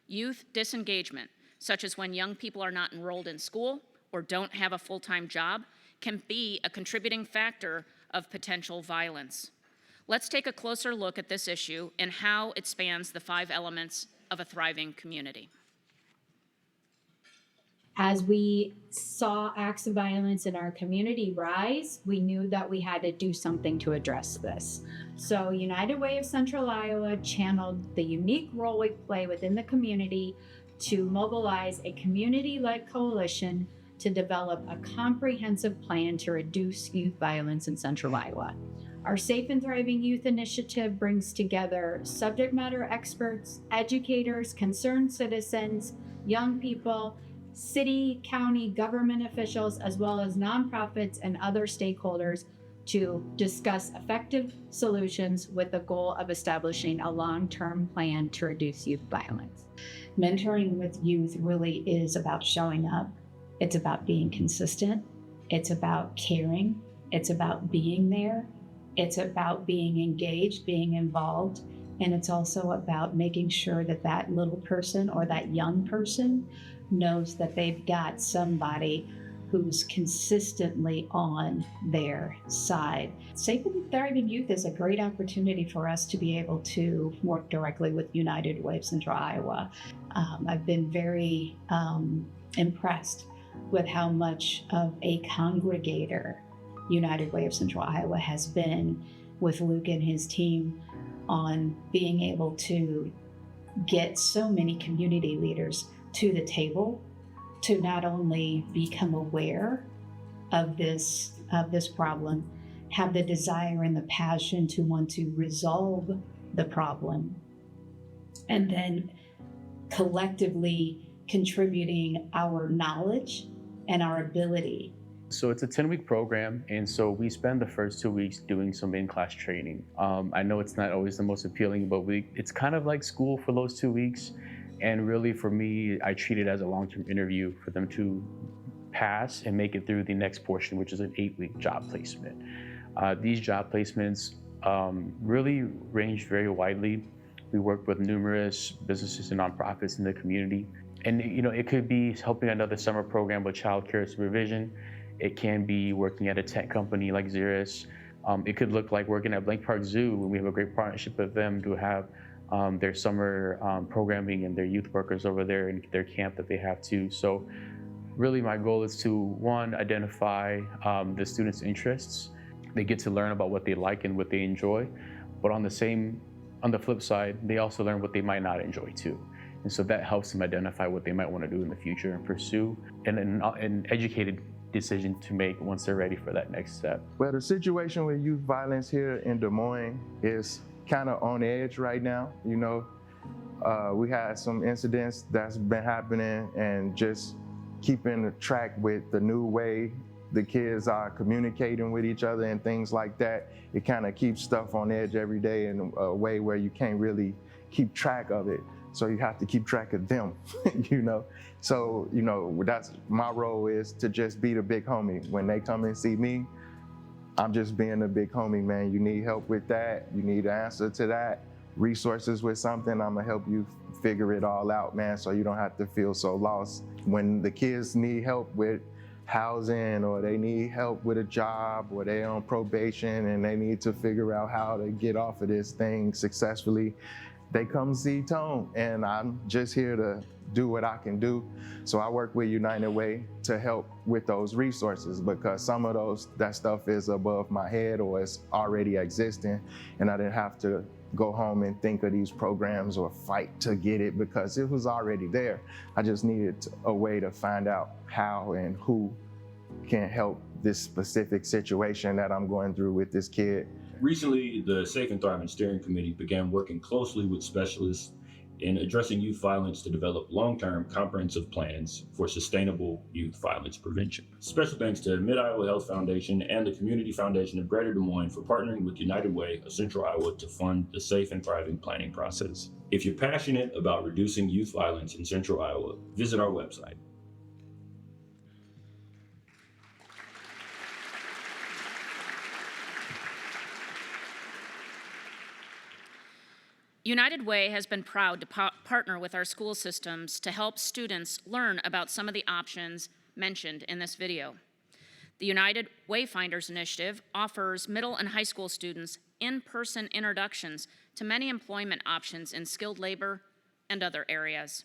Youth disengagement, such as when young people are not enrolled in school or don't have a full-time job, can be a contributing factor of potential violence. Let's take a closer look at this issue and how it spans the 5 elements of a thriving community. As we saw acts of violence in our community rise, we knew that we had to do something to address this. So United Way of Central Iowa channeled the unique role we play within the community to mobilize a community-led coalition to develop a comprehensive plan to reduce youth violence in Central Iowa. Our Safe and Thriving Youth Initiative brings together subject matter experts, educators, concerned citizens, young people, city, county, government officials, as well as nonprofits and other stakeholders to discuss effective solutions with the goal of establishing a long-term plan to reduce youth violence. Mentoring with youth really is about showing up. It's about being consistent. It's about caring. It's about being there. It's about being engaged, being involved. And it's also about making sure that that little person or that young person knows that they've got somebody who's consistently on their side. Safe and Thriving Youth is a great opportunity for us to be able to work directly with United Way of Central Iowa. I've been very impressed with how much of a congregator United Way of Central Iowa has been with Luke and his team on being able to get so many community leaders to the table to not only become aware of this problem, have the desire and the passion to want to resolve the problem, and then collectively contributing our knowledge and our ability. So it's a 10-week program, and so we spend the first 2 weeks doing some in-class training. I know it's not always the most appealing, but it's kind of like school for those 2 weeks. And really for me, I treat it as a long-term interview for them to pass and make it through the next portion, which is an 8-week job placement. These job placements really range very widely. We work with numerous businesses and nonprofits in the community. And it could be helping another summer program with child care supervision. It can be working at a tech company like Xeris. It could look like working at Blank Park Zoo, and we have a great partnership with them to have their summer programming and their youth workers over there in their camp that they have too. So really my goal is to, one, identify the students' interests. They get to learn about what they like and what they enjoy, but on the flip side, they also learn what they might not enjoy too. And so that helps them identify what they might want to do in the future and pursue an educated decision to make once they're ready for that next step. Well, the situation with youth violence here in Des Moines is kind of on edge right now. We had some incidents that's been happening, and just keeping track with the new way the kids are communicating with each other and things like that, it kind of keeps stuff on edge every day in a way where you can't really keep track of it. So you have to keep track of them, So, that's my role, is to just be the big homie. When they come and see me, I'm just being the big homie, man. You need help with that. You need an answer to that. Resources with something, I'm gonna help you figure it all out, man, so you don't have to feel so lost. When the kids need help with housing, or they need help with a job, or they're on probation and they need to figure out how to get off of this thing successfully, they come see Tone, and I'm just here to do what I can do. So I work with United Way to help with those resources, because some of that stuff is above my head or it's already existing, and I didn't have to go home and think of these programs or fight to get it, because it was already there. I just needed a way to find out how and who can help this specific situation that I'm going through with this kid. Recently, the Safe and Thriving Steering Committee began working closely with specialists in addressing youth violence to develop long-term comprehensive plans for sustainable youth violence prevention. Special thanks to Mid-Iowa Health Foundation and the Community Foundation of Greater Des Moines for partnering with United Way of Central Iowa to fund the Safe and Thriving planning process. If you're passionate about reducing youth violence in Central Iowa, visit our website. United Way has been proud to partner with our school systems to help students learn about some of the options mentioned in this video. The United Wayfinders Initiative offers middle and high school students in-person introductions to many employment options in skilled labor and other areas.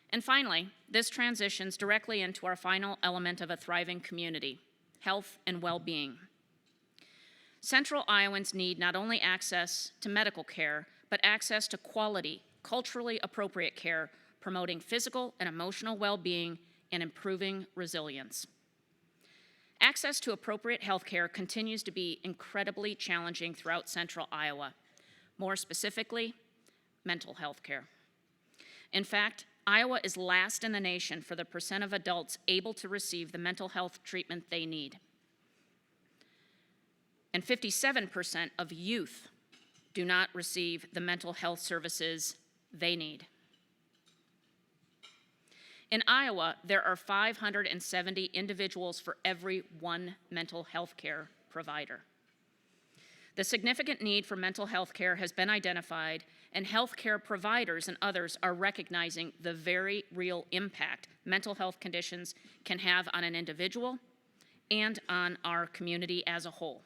And finally, this transitions directly into our final element of a thriving community, health and well-being. Central Iowans need not only access to medical care, but access to quality, culturally appropriate care, promoting physical and emotional well-being and improving resilience. Access to appropriate health care continues to be incredibly challenging throughout Central Iowa. More specifically, mental health care. In fact, Iowa is last in the nation for the percent of adults able to receive the mental health treatment they need. And 57% of youth do not receive the mental health services they need. In Iowa, there are 570 individuals for every one mental health care provider. The significant need for mental health care has been identified, and health care providers and others are recognizing the very real impact mental health conditions can have on an individual and on our community as a whole.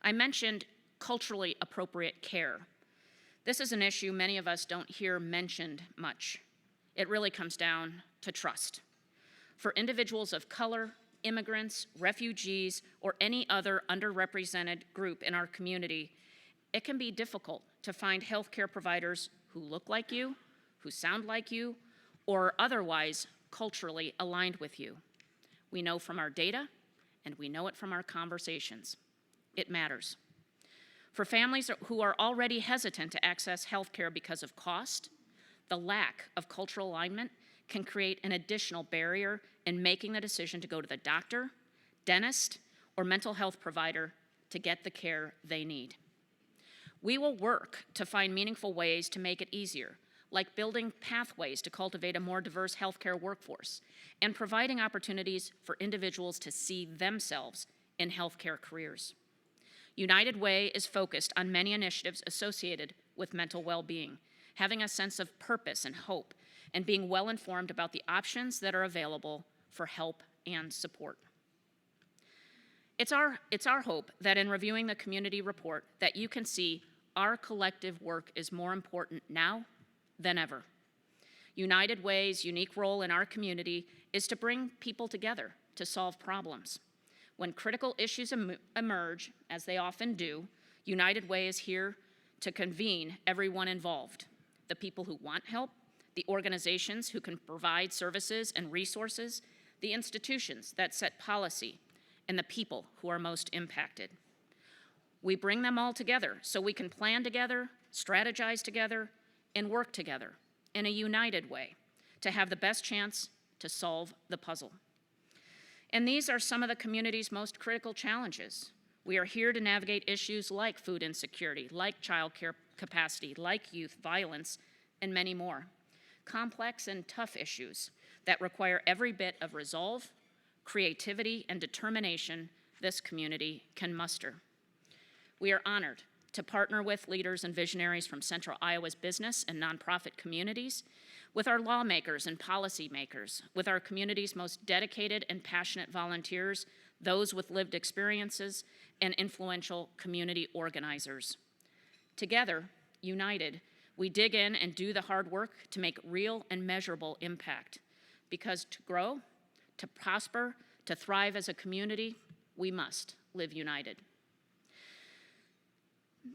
I mentioned culturally appropriate care. This is an issue many of us don't hear mentioned much. It really comes down to trust. For individuals of color, immigrants, refugees, or any other underrepresented group in our community, it can be difficult to find healthcare providers who look like you, who sound like you, or otherwise culturally aligned with you. We know from our data, and we know it from our conversations. It matters. For families who are already hesitant to access healthcare because of cost, the lack of cultural alignment can create an additional barrier in making the decision to go to the doctor, dentist, or mental health provider to get the care they need. We will work to find meaningful ways to make it easier, like building pathways to cultivate a more diverse healthcare workforce and providing opportunities for individuals to see themselves in healthcare careers. United Way is focused on many initiatives associated with mental well-being, having a sense of purpose and hope, and being well informed about the options that are available for help and support. It's our hope that in reviewing the community report that you can see our collective work is more important now than ever. United Way's unique role in our community is to bring people together to solve problems. When critical issues emerge, as they often do, United Way is here to convene everyone involved, the people who want help, the organizations who can provide services and resources, the institutions that set policy, and the people who are most impacted. We bring them all together so we can plan together, strategize together, and work together in a united way to have the best chance to solve the puzzle. And these are some of the community's most critical challenges. We are here to navigate issues like food insecurity, like child care capacity, like youth violence, and many more. Complex and tough issues that require every bit of resolve, creativity, and determination this community can muster. We are honored to partner with leaders and visionaries from Central Iowa's business and nonprofit communities, with our lawmakers and policymakers, with our community's most dedicated and passionate volunteers, those with lived experiences, and influential community organizers. Together, united, we dig in and do the hard work to make real and measurable impact. Because to grow, to prosper, to thrive as a community, we must live united.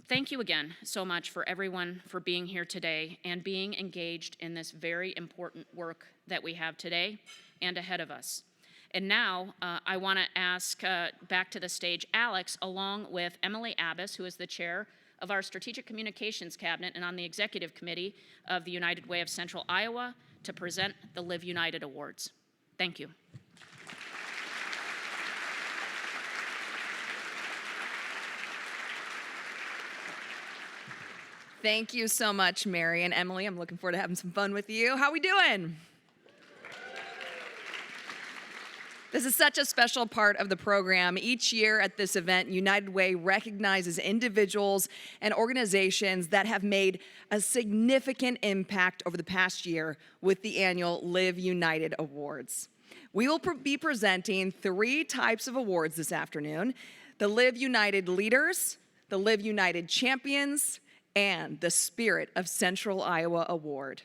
Thank you again so much for everyone for being here today and being engaged in this very important work that we have today and ahead of us. And now I want to ask back to the stage Alex, along with Emily Abbas, who is the chair of our Strategic Communications Cabinet and on the Executive Committee of the United Way of Central Iowa, to present the Live United Awards. Thank you. Thank you so much, Mary and Emily. I'm looking forward to having some fun with you. How we doing? This is such a special part of the program. Each year at this event, United Way recognizes individuals and organizations that have made a significant impact over the past year with the annual Live United Awards. We will be presenting 3 types of awards this afternoon: the Live United Leaders, the Live United Champions, and the Spirit of Central Iowa Award.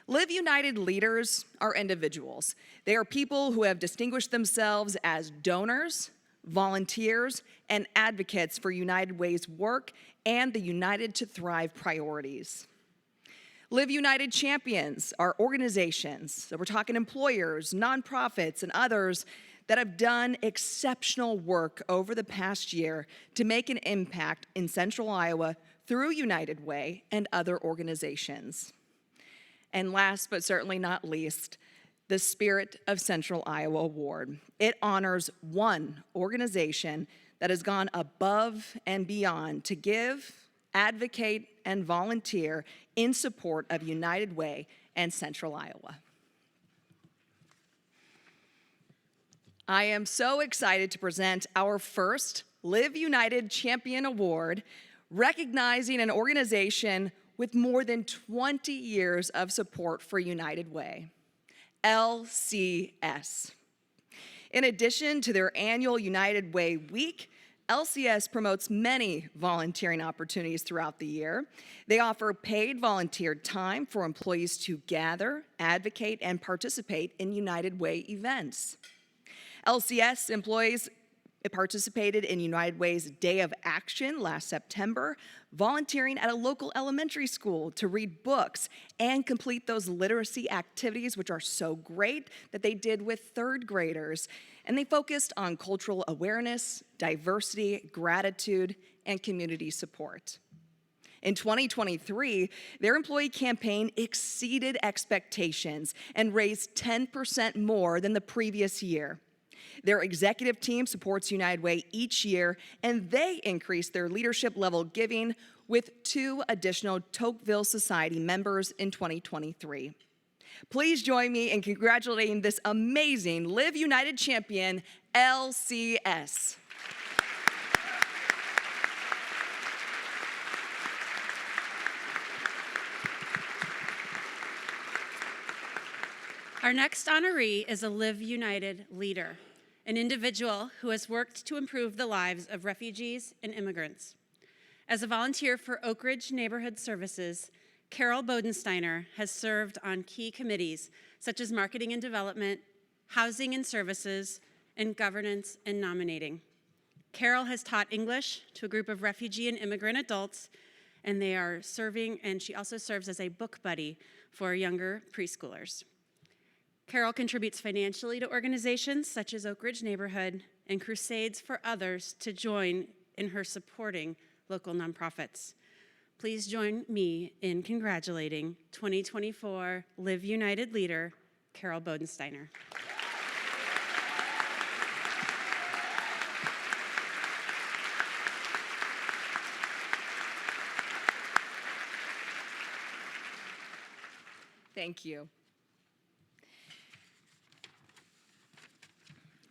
Live United leaders are individuals. They are people who have distinguished themselves as donors, volunteers, and advocates for United Way's work and the United to Thrive priorities. Live United Champions are organizations, so we're talking employers, nonprofits, and others that have done exceptional work over the past year to make an impact in Central Iowa through United Way and other organizations. And last but certainly not least, the Spirit of Central Iowa Award. It honors one organization that has gone above and beyond to give, advocate, and volunteer in support of United Way and Central Iowa. I am so excited to present our first Live United Champion Award, recognizing an organization with more than 20 years of support for United Way, LCS. In addition to their annual United Way Week, LCS promotes many volunteering opportunities throughout the year. They offer paid volunteer time for employees to gather, advocate, and participate in United Way events. LCS employees participated in United Way's Day of Action last September, volunteering at a local elementary school to read books and complete those literacy activities, which are so great, that they did with third graders. And they focused on cultural awareness, diversity, gratitude, and community support. In 2023, their employee campaign exceeded expectations and raised 10% more than the previous year. Their executive team supports United Way each year, and they increased their leadership level giving with 2 additional Tocqueville Society members in 2023. Please join me in congratulating this amazing Live United champion, LCS. Our next honoree is a Live United leader, an individual who has worked to improve the lives of refugees and immigrants. As a volunteer for Oak Ridge Neighborhood Services, Carol Bodensteiner has served on key committees such as Marketing and Development, Housing and Services, and Governance and Nominating. Carol has taught English to a group of refugee and immigrant adults, and she also serves as a book buddy for younger preschoolers. Carol contributes financially to organizations such as Oak Ridge Neighborhood and crusades for others to join in her supporting local nonprofits. Please join me in congratulating 2024 Live United leader, Carol Bodensteiner. Thank you.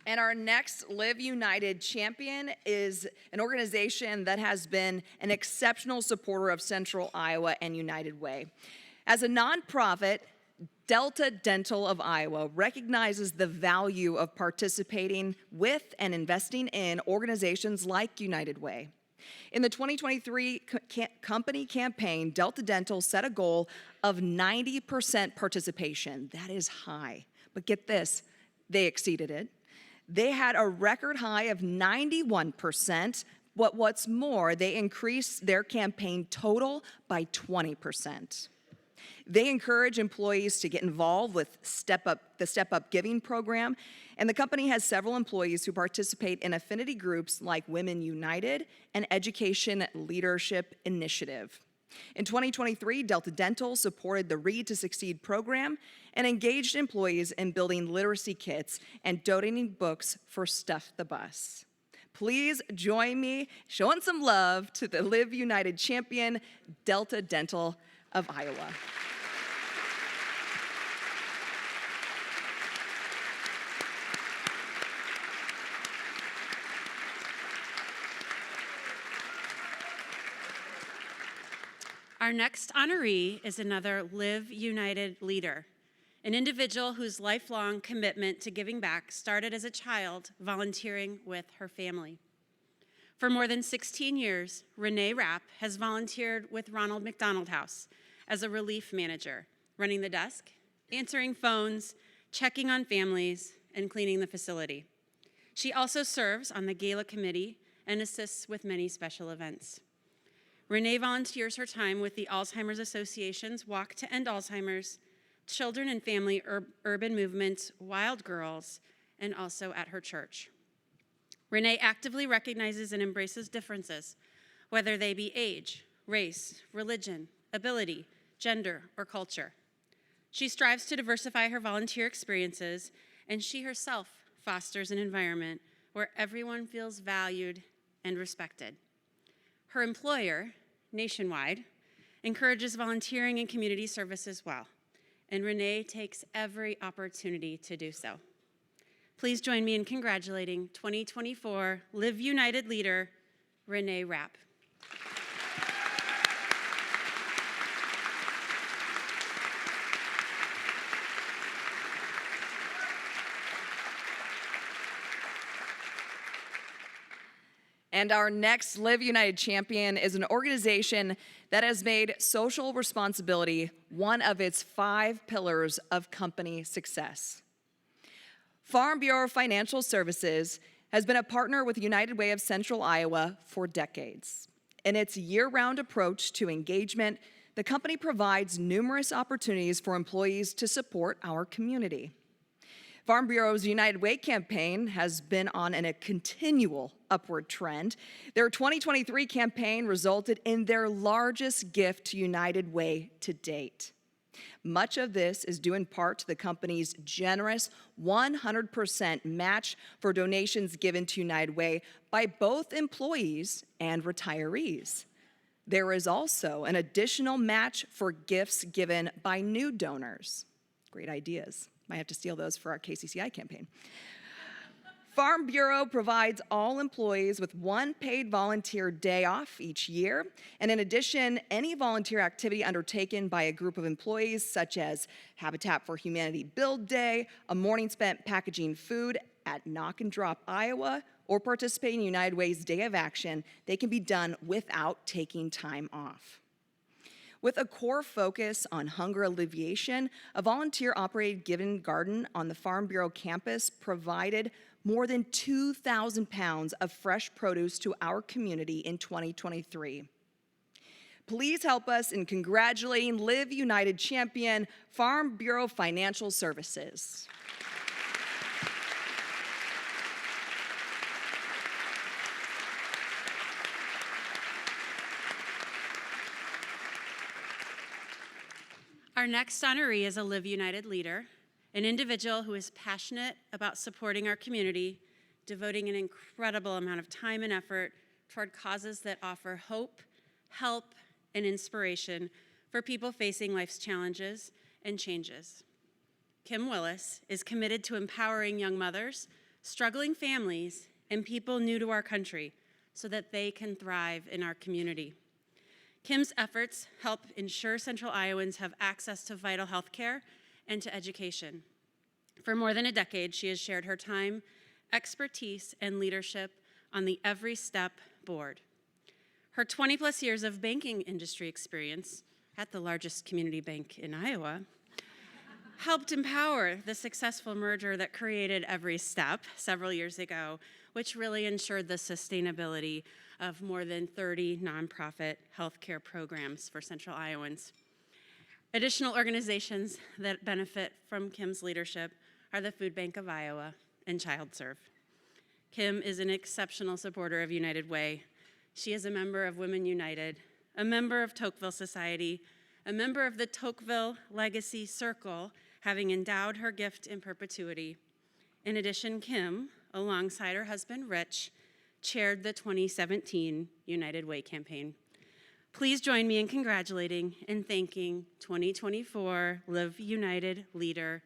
And our next Live United champion is an organization that has been an exceptional supporter of Central Iowa and United Way. As a nonprofit, Delta Dental of Iowa recognizes the value of participating with and investing in organizations like United Way. In the 2023 company campaign, Delta Dental set a goal of 90% participation. That is high, but get this, they exceeded it. They had a record high of 91%, but what's more, they increased their campaign total by 20%. They encourage employees to get involved with the Step Up Giving program, and the company has several employees who participate in affinity groups like Women United and Education Leadership Initiative. In 2023, Delta Dental supported the Read to Succeed program and engaged employees in building literacy kits and donating books for Stuff the Bus. Please join me showing some love to the Live United champion, Delta Dental of Iowa. Our next honoree is another Live United leader, an individual whose lifelong commitment to giving back started as a child volunteering with her family. For more than 16 years, Renee Rapp has volunteered with Ronald McDonald House as a relief manager, running the desk, answering phones, checking on families, and cleaning the facility. She also serves on the gala committee and assists with many special events. Renee volunteers her time with the Alzheimer's Association's Walk to End Alzheimer's, Children and Family Urban Movement, Wild Girls, and also at her church. Renee actively recognizes and embraces differences, whether they be age, race, religion, ability, gender, or culture. She strives to diversify her volunteer experiences, and she herself fosters an environment where everyone feels valued and respected. Her employer, Nationwide, encourages volunteering and community service as well, and Renee takes every opportunity to do so. Please join me in congratulating 2024 Live United leader, Renee Rapp. And our next Live United champion is an organization that has made social responsibility one of its 5 pillars of company success. Farm Bureau Financial Services has been a partner with United Way of Central Iowa for decades. In its year-round approach to engagement, the company provides numerous opportunities for employees to support our community. Farm Bureau's United Way campaign has been on a continual upward trend. Their 2023 campaign resulted in their largest gift to United Way to date. Much of this is due in part to the company's generous 100% match for donations given to United Way by both employees and retirees. There is also an additional match for gifts given by new donors. Great ideas. Might have to steal those for our KCCI campaign. Farm Bureau provides all employees with 1 paid volunteer day off each year. And in addition, any volunteer activity undertaken by a group of employees, such as Habitat for Humanity Build Day, a morning spent packaging food at Knock and Drop, Iowa, or participating in United Way's Day of Action, they can be done without taking time off. With a core focus on hunger alleviation, a volunteer-operated Given Garden on the Farm Bureau campus provided more than 2,000 pounds of fresh produce to our community in 2023. Please help us in congratulating Live United champion, Farm Bureau Financial Services. Our next honoree is a Live United leader, an individual who is passionate about supporting our community, devoting an incredible amount of time and effort toward causes that offer hope, help, and inspiration for people facing life's challenges and changes. Kim Willis is committed to empowering young mothers, struggling families, and people new to our country so that they can thrive in our community. Kim's efforts help ensure Central Iowans have access to vital health care and to education. For more than a decade, she has shared her time, expertise, and leadership on the Every Step board. Her 20-plus years of banking industry experience at the largest community bank in Iowa helped empower the successful merger that created Every Step several years ago, which really ensured the sustainability of more than 30 nonprofit healthcare programs for Central Iowans. Additional organizations that benefit from Kim's leadership are the Food Bank of Iowa and ChildServe. Kim is an exceptional supporter of United Way. She is a member of Women United, a member of Tocqueville Society, a member of the Tocqueville Legacy Circle, having endowed her gift in perpetuity. In addition, Kim, alongside her husband Rich, chaired the 2017 United Way campaign. Please join me in congratulating and thanking 2024 Live United leader,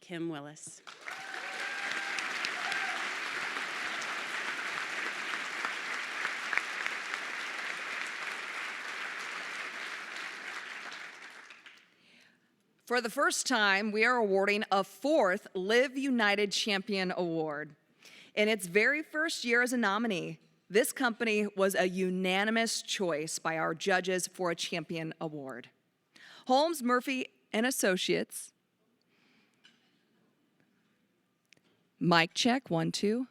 Kim Willis. For the first time, we are awarding a 4th Live United Champion Award. In its very first year as a nominee, This company was a unanimous choice by our judges for a champion award. Holmes, Murphy, and Associates. Mic check, 1, 2.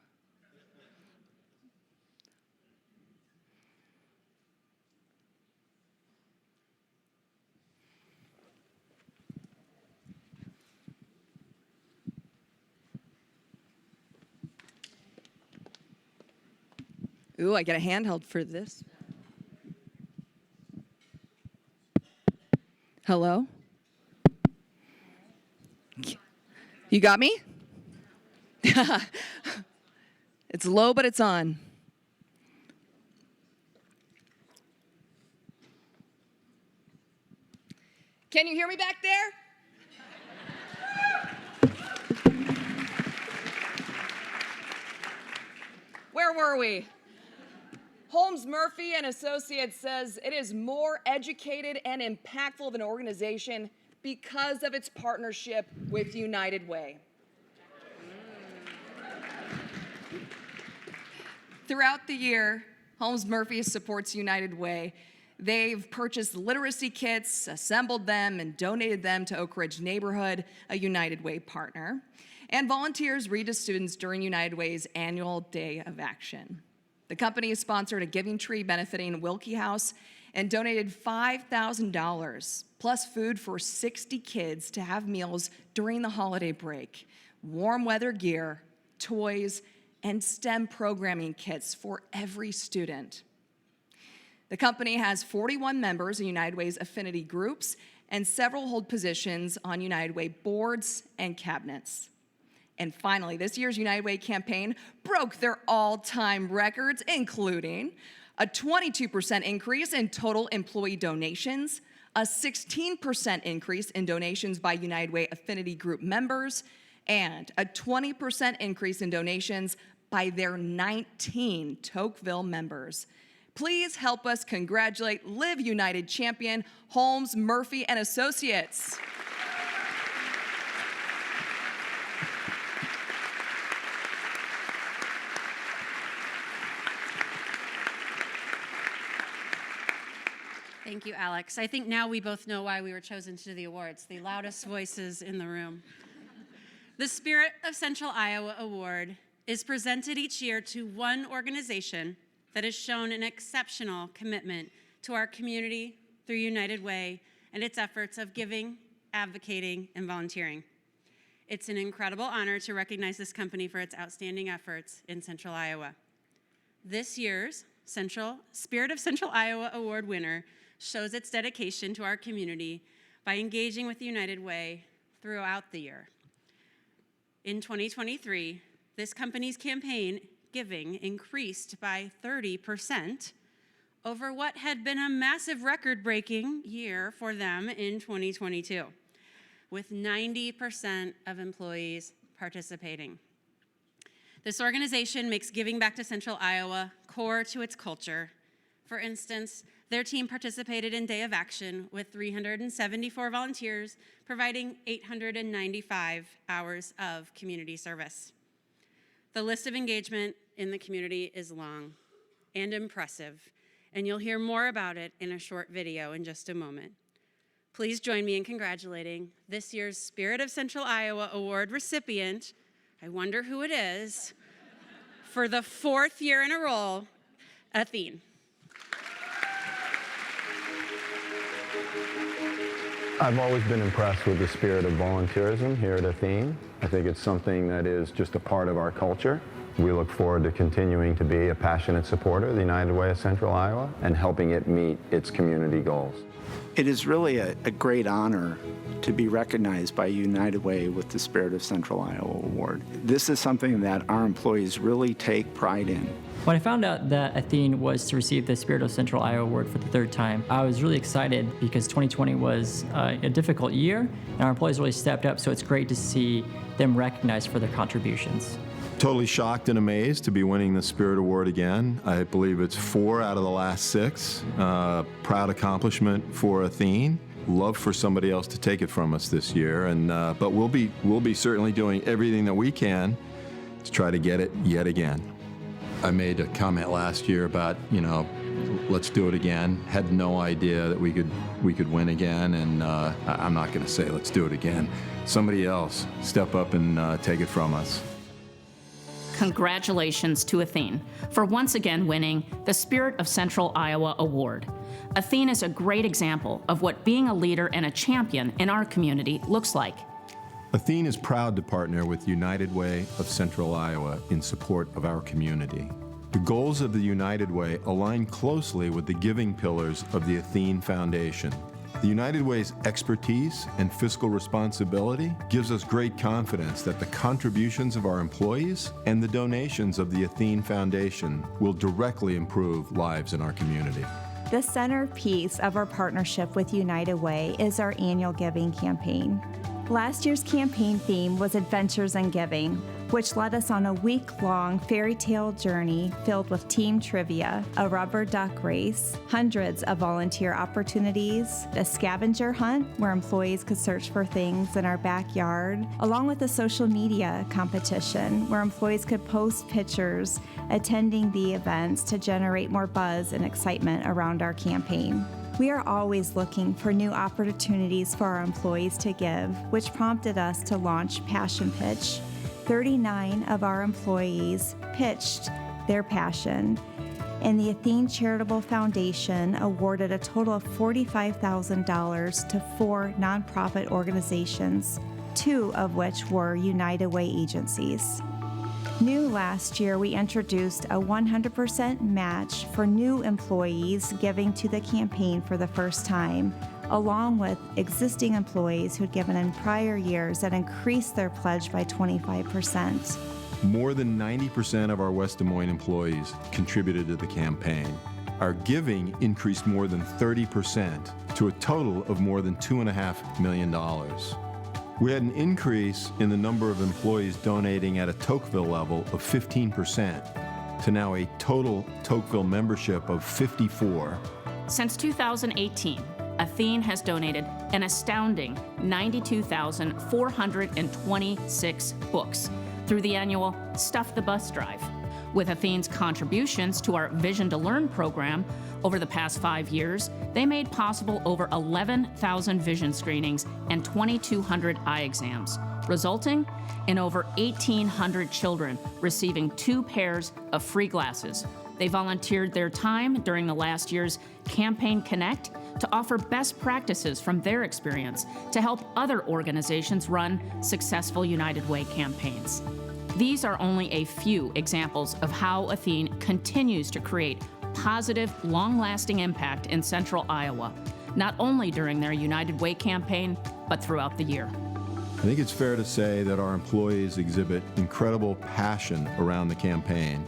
Ooh, I get a handheld for this. Hello? You got me? It's low, but it's on. Can you hear me back there? Where were we? Holmes, Murphy and Associates says it is more educated and impactful of an organization because of its partnership with United Way. Throughout the year, Holmes Murphy supports United Way. They've purchased literacy kits, assembled them, and donated them to Oak Ridge Neighborhood, a United Way partner. And volunteers read to students during United Way's annual Day of Action. The company has sponsored a giving tree benefiting Wilkie House and donated $5,000 plus food for 60 kids to have meals during the holiday break, warm weather gear, toys, and STEM programming kits for every student. The company has 41 members in United Way's affinity groups, and several hold positions on United Way boards and cabinets. And finally, this year's United Way campaign broke their all-time records, including a 22% increase in total employee donations, a 16% increase in donations by United Way affinity group members, and a 20% increase in donations by their 19 Tocqueville members. Please help us congratulate Live United champion Holmes, Murphy, and Associates. Thank you, Alex. I think now we both know why we were chosen to do the awards, the loudest voices in the room. The Spirit of Central Iowa Award is presented each year to one organization that has shown an exceptional commitment to our community through United Way and its efforts of giving, advocating, and volunteering. It's an incredible honor to recognize this company for its outstanding efforts in Central Iowa. This year's Spirit of Central Iowa Award winner shows its dedication to our community by engaging with United Way throughout the year. In 2023, this company's campaign giving increased by 30% over what had been a massive record-breaking year for them in 2022, with 90% of employees participating. This organization makes giving back to Central Iowa core to its culture. For instance, their team participated in Day of Action with 374 volunteers, providing 895 hours of community service. The list of engagement in the community is long and impressive, and you'll hear more about it in a short video in just a moment. Please join me in congratulating this year's Spirit of Central Iowa Award recipient, I wonder who it is, for the 4th year in a row, Athene. I've always been impressed with the spirit of volunteerism here at Athene. I think it's something that is just a part of our culture. We look forward to continuing to be a passionate supporter of the United Way of Central Iowa and helping it meet its community goals. It is really a great honor to be recognized by United Way with the Spirit of Central Iowa Award. This is something that our employees really take pride in. When I found out that Athene was to receive the Spirit of Central Iowa Award for the 3rd time, I was really excited because 2020 was a difficult year and our employees really stepped up, so it's great to see them recognized for their contributions. Totally shocked and amazed to be winning the Spirit Award again. I believe it's 4 out of the last 6. Proud accomplishment for Athene. Love for somebody else to take it from us this year, and but we'll be certainly doing everything that we can to try to get it yet again. I made a comment last year about, let's do it again. Had no idea that we could win again, and I'm not going to say let's do it again. Somebody else step up and take it from us. Congratulations to Athene for once again winning the Spirit of Central Iowa Award. Athene is a great example of what being a leader and a champion in our community looks like. Athene is proud to partner with United Way of Central Iowa in support of our community. The goals of the United Way align closely with the giving pillars of the Athene Foundation. The United Way's expertise and fiscal responsibility gives us great confidence that the contributions of our employees and the donations of the Athene Foundation will directly improve lives in our community. The centerpiece of our partnership with United Way is our annual giving campaign. Last year's campaign theme was Adventures in Giving, which led us on a week-long fairy tale journey filled with team trivia, a rubber duck race, hundreds of volunteer opportunities, a scavenger hunt where employees could search for things in our backyard, along with a social media competition where employees could post pictures attending the events to generate more buzz and excitement around our campaign. We are always looking for new opportunities for our employees to give, which prompted us to launch Passion Pitch. 39 of our employees pitched their passion, and the Athene Charitable Foundation awarded a total of $45,000 to 4 nonprofit organizations, 2 of which were United Way agencies. New last year, we introduced a 100% match for new employees giving to the campaign for the first time, along with existing employees who'd given in prior years that increased their pledge by 25%. More than 90% of our West Des Moines employees contributed to the campaign. Our giving increased more than 30% to a total of more than $2.5 million. We had an increase in the number of employees donating at a Tocqueville level of 15% to now a total Tocqueville membership of 54. Since 2018, Athene has donated an astounding 92,426 books through the annual Stuff the Bus Drive. With Athene's contributions to our Vision to Learn program over the past 5 years, they made possible over 11,000 vision screenings and 2,200 eye exams, resulting in over 1,800 children receiving 2 pairs of free glasses. They volunteered their time during the last year's Campaign Connect to offer best practices from their experience to help other organizations run successful United Way campaigns. These are only a few examples of how Athene continues to create positive, long-lasting impact in Central Iowa, not only during their United Way campaign, but throughout the year. I think it's fair to say that our employees exhibit incredible passion around the campaign.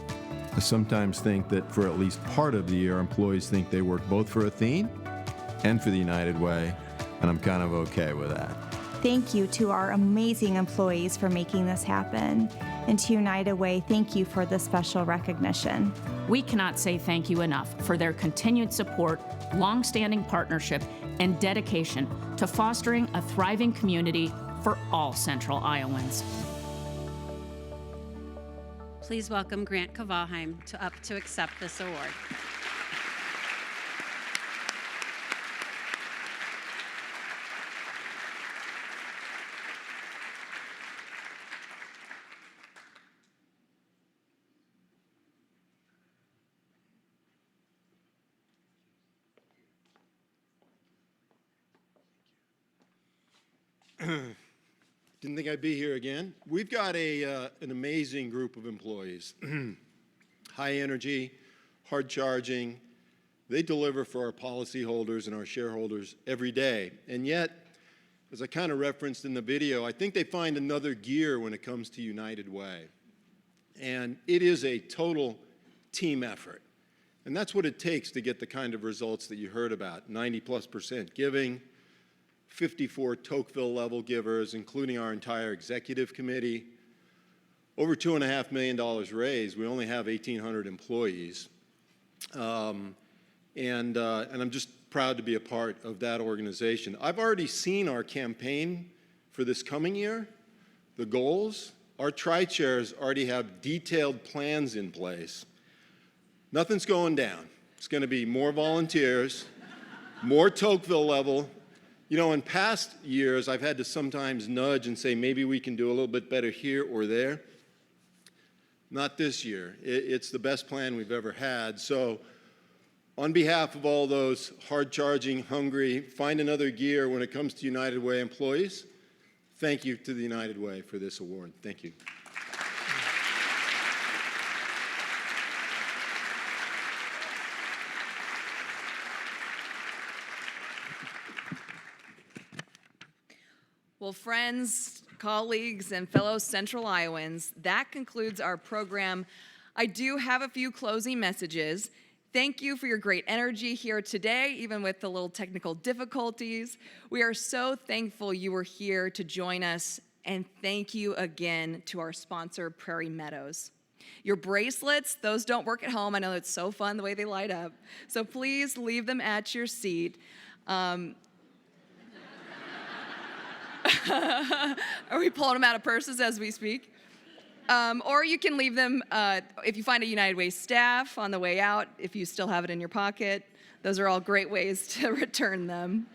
I sometimes think that for at least part of the year, employees think they work both for Athene and for the United Way, and I'm kind of okay with that. Thank you to our amazing employees for making this happen. And to United Way, thank you for this special recognition. We cannot say thank you enough for their continued support, long-standing partnership, and dedication to fostering a thriving community for all Central Iowans. Please welcome Grant Kavalheim up to accept this award. Didn't think I'd be here again. We've got an amazing group of employees. High energy, hard charging. They deliver for our policyholders and our shareholders every day. And yet, as I kind of referenced in the video, I think they find another gear when it comes to United Way. And it is a total team effort. And that's what it takes to get the kind of results that you heard about, 90+% giving, 54 Tocqueville level givers, including our entire executive committee, over $2.5 million raised. We only have 1,800 employees. And I'm just proud to be a part of that organization. I've already seen our campaign for this coming year, the goals. Our tri-chairs already have detailed plans in place. Nothing's going down. It's going to be more volunteers, more Tocqueville level. You know, in past years, I've had to sometimes nudge and say, maybe we can do a little bit better here or there. Not this year. It's the best plan we've ever had. So on behalf of all those hard-charging, hungry, find another gear when it comes to United Way employees, thank you to the United Way for this award. Thank you. Well, friends, colleagues, and fellow Central Iowans, that concludes our program. I do have a few closing messages. Thank you for your great energy here today, even with the little technical difficulties. We are so thankful you were here to join us, and thank you again to our sponsor, Prairie Meadows. Your bracelets, those don't work at home. I know it's so fun the way they light up. So please leave them at your seat. Are we pulling them out of purses as we speak? Or you can leave them, if you find a United Way staff on the way out, if you still have it in your pocket. Those are all great ways to return them.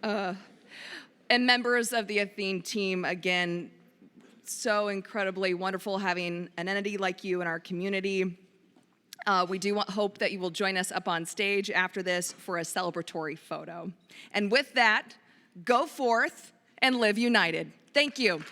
And members of the Athene team, again, so incredibly wonderful having an entity like you in our community. We do hope that you will join us up on stage after this for a celebratory photo. And with that, go forth and live united. Thank you.